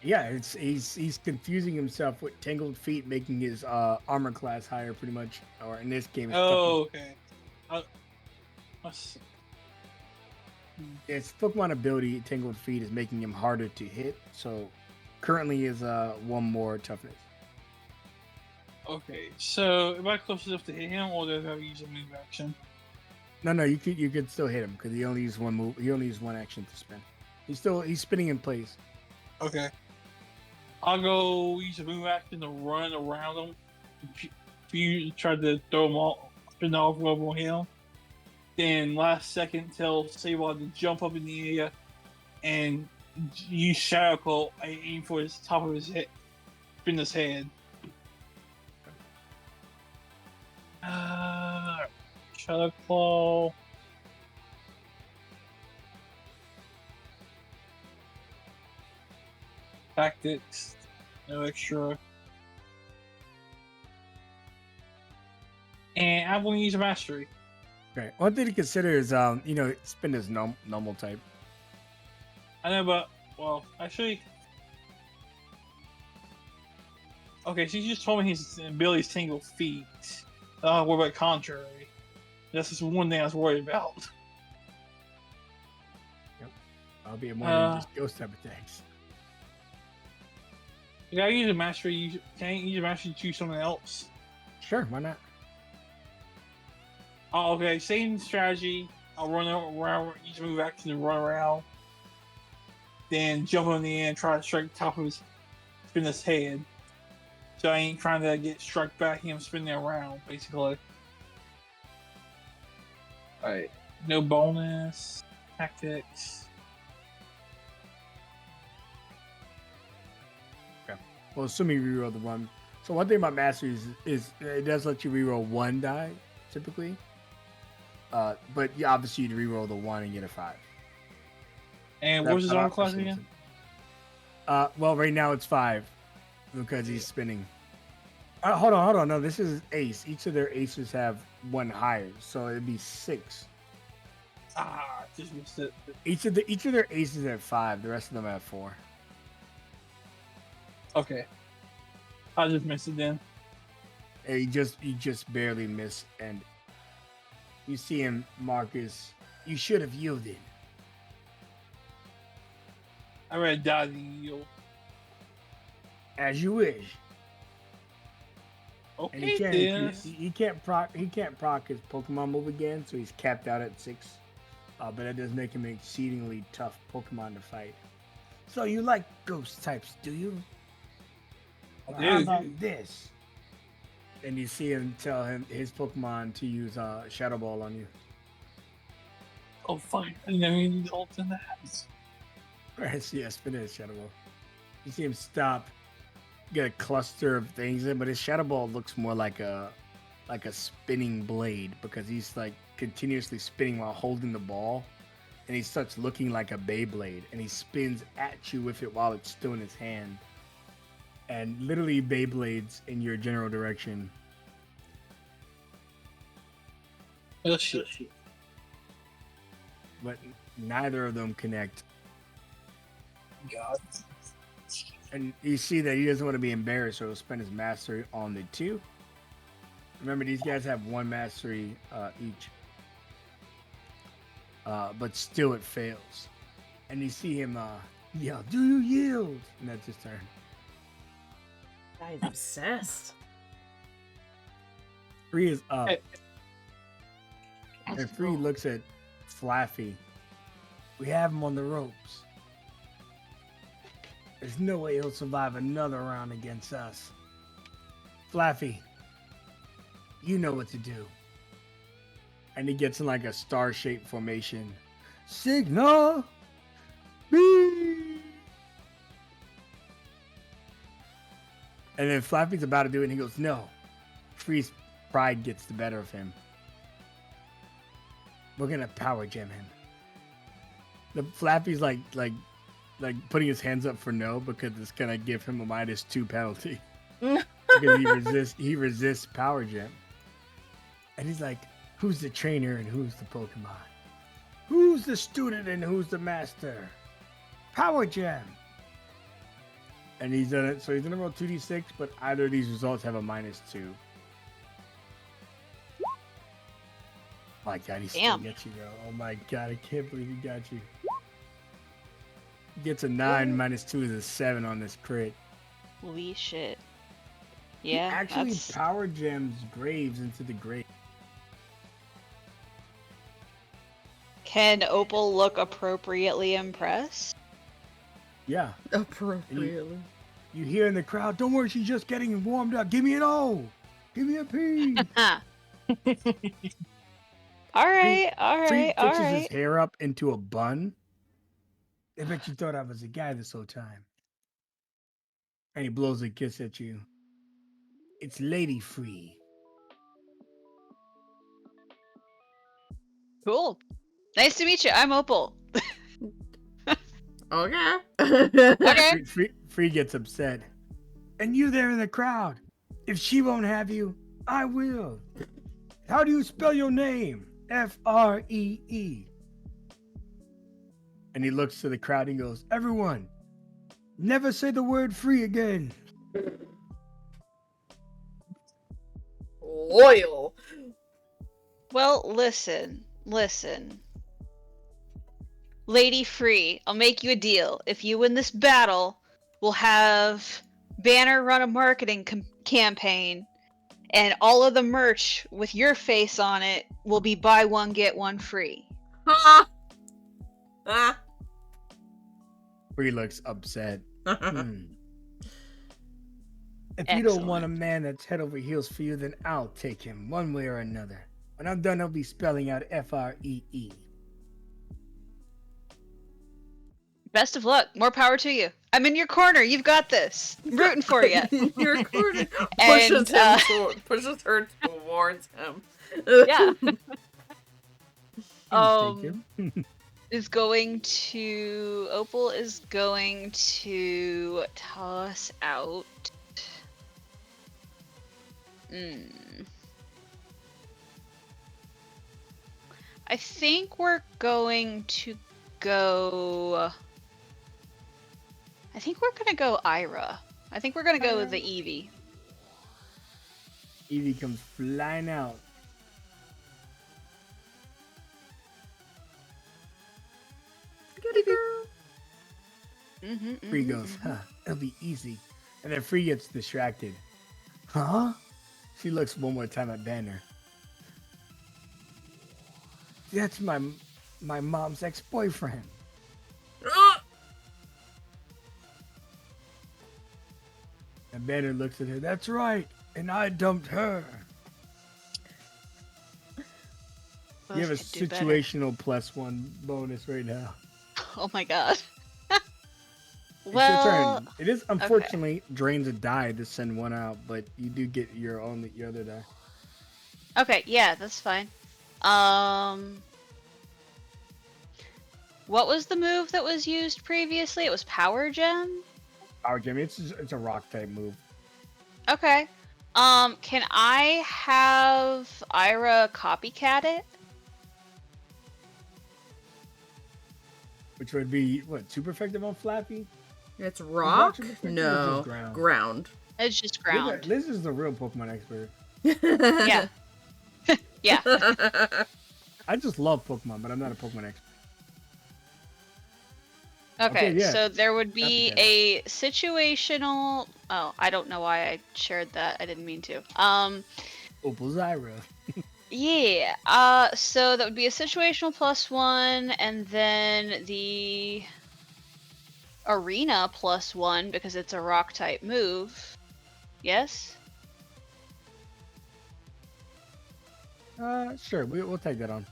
Yeah, he's confusing himself with Tangled Feet, making his armor class higher, pretty much. Or in this game, it's Oh, okay. Let's- Its Pokemon ability, Tangled Feet, is making him harder to hit. So currently is 1 more toughness. Okay, so am I close enough to hit him, or do I have to use a move action? No, you could still hit him because he only used 1 move. He only used 1 action to spin. He's spinning in place. Okay. I'll go use a move action to run around him. If you try to throw him off, spin off over him. Then last second tell Sabot to jump up in the air and use Shadow Claw and aim for his top of his head, spin his head. Shadow Claw. Tactics, no extra. And I'm going to use a mastery. Okay. One thing to consider is, spin is normal type. I know, but, well, actually. Okay, so you just told me his ability is Tangled Feet. What about contrary? That's just one thing I was worried about. I'll be more than just ghost type attacks. You gotta use a mastery. Can I use a mastery to choose something else? Sure, why not? Oh, okay, same strategy. I'll run around, use a move action to run around. Then jump on the end, try to strike the top of his, spin his head. So I ain't trying to get struck back, him spinning around, basically. Alright. No bonus. Tactics. Well, assuming you reroll the 1. So one thing about masteries is it does let you reroll 1 die, typically. But yeah, obviously you'd reroll the 1 and get a 5. And what's his armor class again? Well, right now it's 5 because he's spinning. Hold on. No, this is ace. Each of their aces have 1 higher, so it'd be 6. Just missed it. Each of their aces have 5. The rest of them have 4. Okay. I just missed it then. And you just barely miss, and you see him, Marcus. You should have yielded. I read die the yield. As you wish. And Okay, he can't proc his Pokemon move again, so he's capped out at 6. But that does make him an exceedingly tough Pokemon to fight. So you like ghost types, do you? Well, how about this? And you see him tell his Pokemon to use Shadow Ball on you. Oh, fine. I never need ult in that. Right, yeah, spin his Shadow Ball. You see him stop, get a cluster of things in, but his Shadow Ball looks more like a spinning blade because he's like continuously spinning while holding the ball, and he starts looking like a Beyblade, and he spins at you with it while it's still in his hand, and literally Beyblades in your general direction. Oh, shit. But neither of them connect. God. And you see that he doesn't want to be embarrassed, so he'll spend his mastery on the 2. Remember, these guys have 1 mastery each. But still it fails. And you see him yell, "Do you yield?" And that's his turn. Guy's obsessed. 3 is up. Hey. And 3 looks at Flaffy. We have him on the ropes. There's no way he'll survive another round against us. Flaffy, you know what to do. And he gets in like a star-shaped formation. Signal! Beep! And then Flappy's about to do it, and he goes, "No." Free's pride gets the better of him. We're gonna power gem him. The Flappy's like putting his hands up for no because it's gonna give him a -2 penalty because he resists power gem. And he's like, "Who's the trainer and who's the Pokemon? Who's the student and who's the master? Power gem." And he's done it. So he's gonna roll 2d6, but either of these results have a -2. My God, he still Damn. gets you, bro. Oh my God, I can't believe he got you. He gets a 9, -2 is a 7 on this crit. Holy shit. He Yeah, actually that's... power gems Graves into the grave. Can Opal look appropriately impressed? Yeah. Appropriately. You hear in the crowd, "Don't worry, she's just getting warmed up. Give me an O. Give me a P." Alright, Free alright, fixes his alright. hair up into a bun. I bet you thought I was a guy this whole time. And he blows a kiss at you. It's Lady Free. Cool. Nice to meet you. I'm Opal. Okay. Okay. Free gets upset. "And you there in the crowd. If she won't have you, I will. How do you spell your name? Free." And he looks to the crowd and goes, "Everyone, never say the word free again." Loyal. Well, listen. Lady Free, I'll make you a deal. If you win this battle, we'll have Banner run a marketing campaign, and all of the merch with your face on it will be buy one, get one free. Ha! Ah. Free looks upset. If you don't want a man that's head over heels for you, then I'll take him one way or another. When I'm done, I'll be spelling out Free. Best of luck. More power to you. I'm in your corner. You've got this. I'm rooting for you. Your corner And, pushes her towards him. Yeah. Thank you. Opal is going to toss out. I think we're going to go. I think we're gonna go Ira. I think we're gonna go with the Eevee. Eevee comes flying out. Free goes, "Huh, it'll be easy." And then Free gets distracted. Huh? She looks one more time at Banner. "That's my mom's ex-boyfriend." And Banner looks at her. "That's right, and I dumped her." You have a situational +1 bonus right now. Oh my God. It's Well, your turn. It is unfortunately drains a die to send one out, but you do get your other die. okay, yeah, that's fine. What was the move that was used previously? It was Power Gem? Power Gem. It's a rock type move. Okay. Can I have Ira copycat it? Which would be what, super effective on Flappy? It's rock? super effective or No. just Ground. It's just ground. Liz is the real Pokemon expert. Yeah. Yeah. I just love Pokemon, but I'm not a Pokemon expert. Okay, yeah. so there would be Copycat. a situational. Oh, I don't know why I shared that. I didn't mean to. Opal Zyra. Yeah. So that would be a situational +1, and then the arena +1 because it's a rock type move. Yes. Sure, we'll take that on.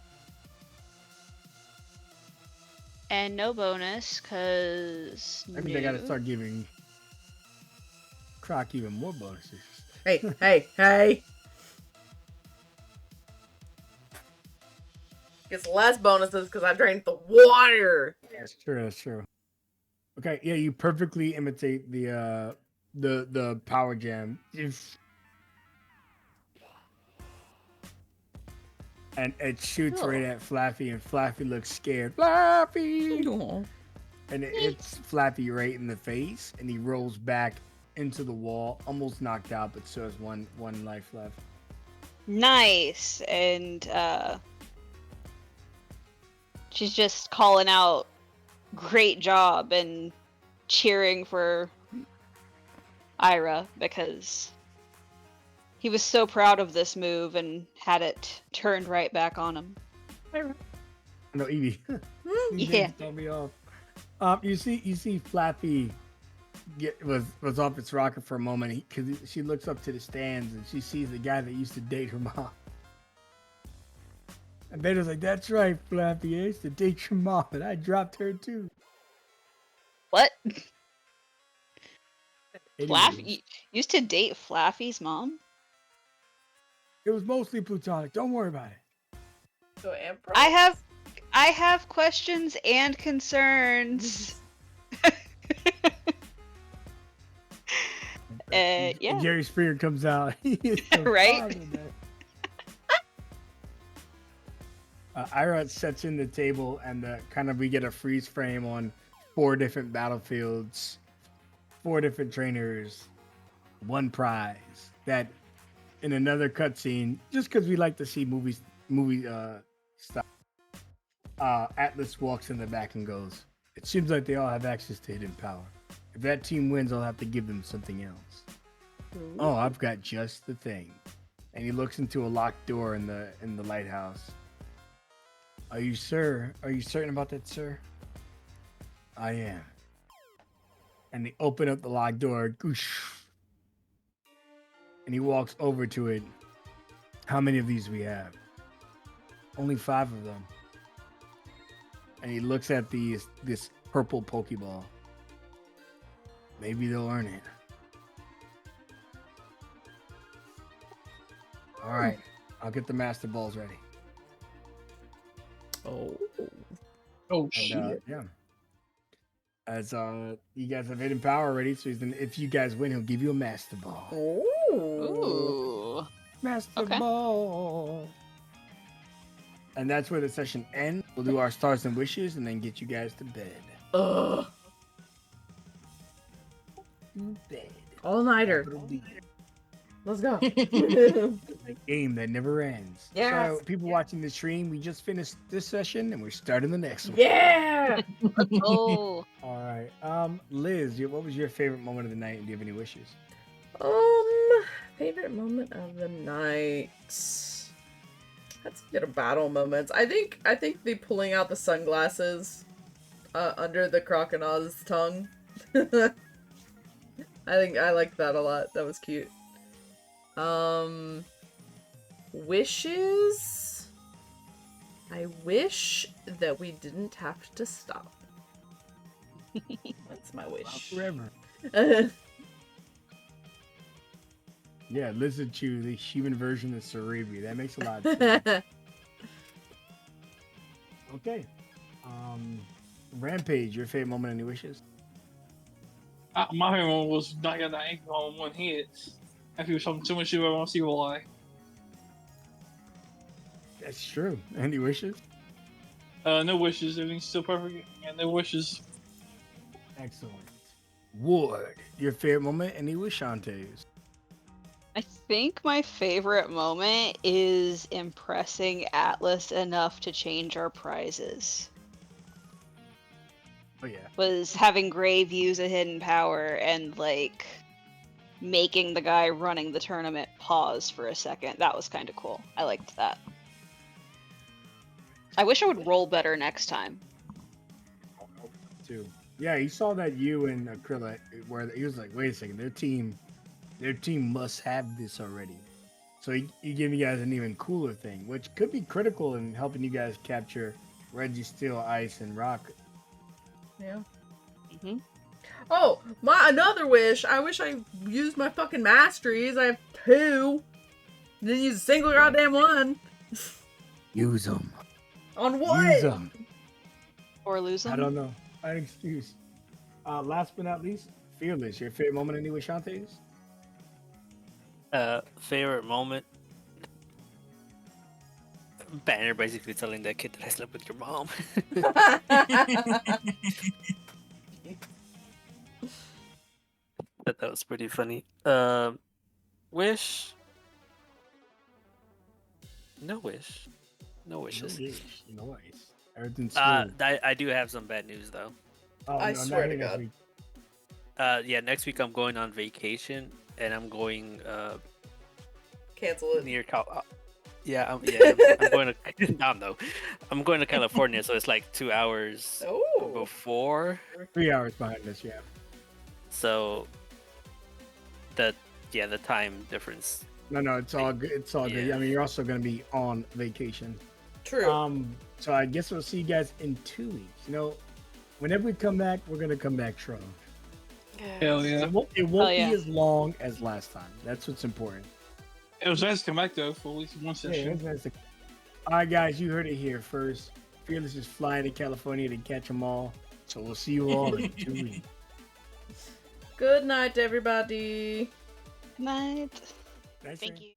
And no bonus, cause Maybe they gotta start giving. Croc even more bonuses. Hey. Gets less bonuses because I drank the water. That's true. Okay, yeah, you perfectly imitate the power gem. And it shoots right at Flaffy, and Flaffy looks scared. Flaffy! Aw. And it hits Flappy right in the face, and he rolls back into the wall, almost knocked out, but still has one life left. Nice. And she's just calling out, "Great job," and cheering for Ira because he was so proud of this move and had it turned right back on him. No, Evie. Yeah. Throw me off. You see Flappy was off its rocker for a moment because she looks up to the stands and she sees the guy that used to date her mom. And Vader's like, "That's right, Flappy. I used to date your mom, and I dropped her too." What? Anyways, Flaffy used to date Flaffy's mom? it was mostly platonic. Don't worry about it. So Emperor. I have questions and concerns. Yeah. Jerry Springer comes out. He is so Right? bothered, man. Ira sets in the table, and we get a freeze frame on 4 different battlefields, 4 different trainers, 1 prize. That in another cutscene, just because we like to see movie stuff. Atlas walks in the back and goes, "It seems like they all have access to hidden power. If that team wins, I'll have to give them something else." Ooh. Oh, I've got just the thing. And he looks into a locked door in the lighthouse. Are you certain about that, sir? I am. And they open up the locked door. Goosh. And he walks over to it. How many of these we have? Only 5 of them. And he looks at this purple Pokeball. Maybe they'll earn it. All right, I'll get the Master Balls ready. Oh. Oh And, shit! yeah. As you guys have hidden power already, so if you guys win, he'll give you a Master Ball. Ooh. Ooh. Master Okay. Ball. And that's where the session ends. We'll do our stars and wishes, and then get you guys to bed. Ugh. Bed. All nighter. Capital D. Let's go. A game that never ends. Yes. So, people watching the stream, we just finished this session, and we're starting the next one. Yeah. Oh. All right. Liz, what was your favorite moment of the night, and do you have any wishes? Favorite moment of the night. Let's get a battle moments. I think the pulling out the sunglasses under the Croconaut's tongue. I liked that a lot. That was cute. Wishes? I wish that we didn't have to stop. That's my wish. Forever. Yeah, Lizard Chew, the human version of Cerebri. That makes a lot of sense. Okay. Rampage, your favorite moment, any wishes? My favorite one was not getting that ankle on 1 hit. After he was talking too much shit about Steve Lie. That's true. Any wishes? No wishes. Everything's still perfect. And no wishes. Excellent. Ward, your favorite moment, any wish, Shantae's? I think my favorite moment is impressing Atlas enough to change our prizes. Oh, yeah. Was having Grave use a hidden power and, like, making the guy running the tournament pause for a second. That was kind of cool. I liked that. I wish I would roll better next time. Too. Yeah, he saw that you and Acryla, where he was like, wait a second, their team must have this already. So he gave you guys an even cooler thing, which could be critical in helping you guys capture Reggie Steel, Ice, and Rock. Yeah. Mm-hmm. Oh, another wish. I wish I used my fucking masteries. I have 2. Didn't use a single goddamn one. Use them. On what? Use them. Or lose them. I don't know. An excuse. Last but not least, Fearless. Your favorite moment anyway, Shantae's? Favorite moment? Banner basically telling that kid that I slept with your mom. That was pretty funny. Wish? No wish. No wishes. Noise. Everything's smooth. I do have some bad news though. Oh, I no, not swear to here next God. week. Yeah, next week I'm going on vacation and I'm going Cancel it. near Cal. I'm going to no. I'm going to California, so it's like 2 hours Oh. before. 3 hours behind us, yeah. So the time difference. No, it's all good. It's all good. Yeah. I mean, you're also going to be on vacation. True. So I guess we'll see you guys in 2 weeks. You know, whenever we come back, we're going to come back strong. Hell yeah. It won't yeah. be as long as last time. That's what's important. It was nice to come back though for at least one Yeah, session. that's nice. All right, guys, you heard it here first. Fearless is flying to California to catch them all. So we'll see you all in 2 weeks. Good night, everybody. Good night. Nice Thank one. you.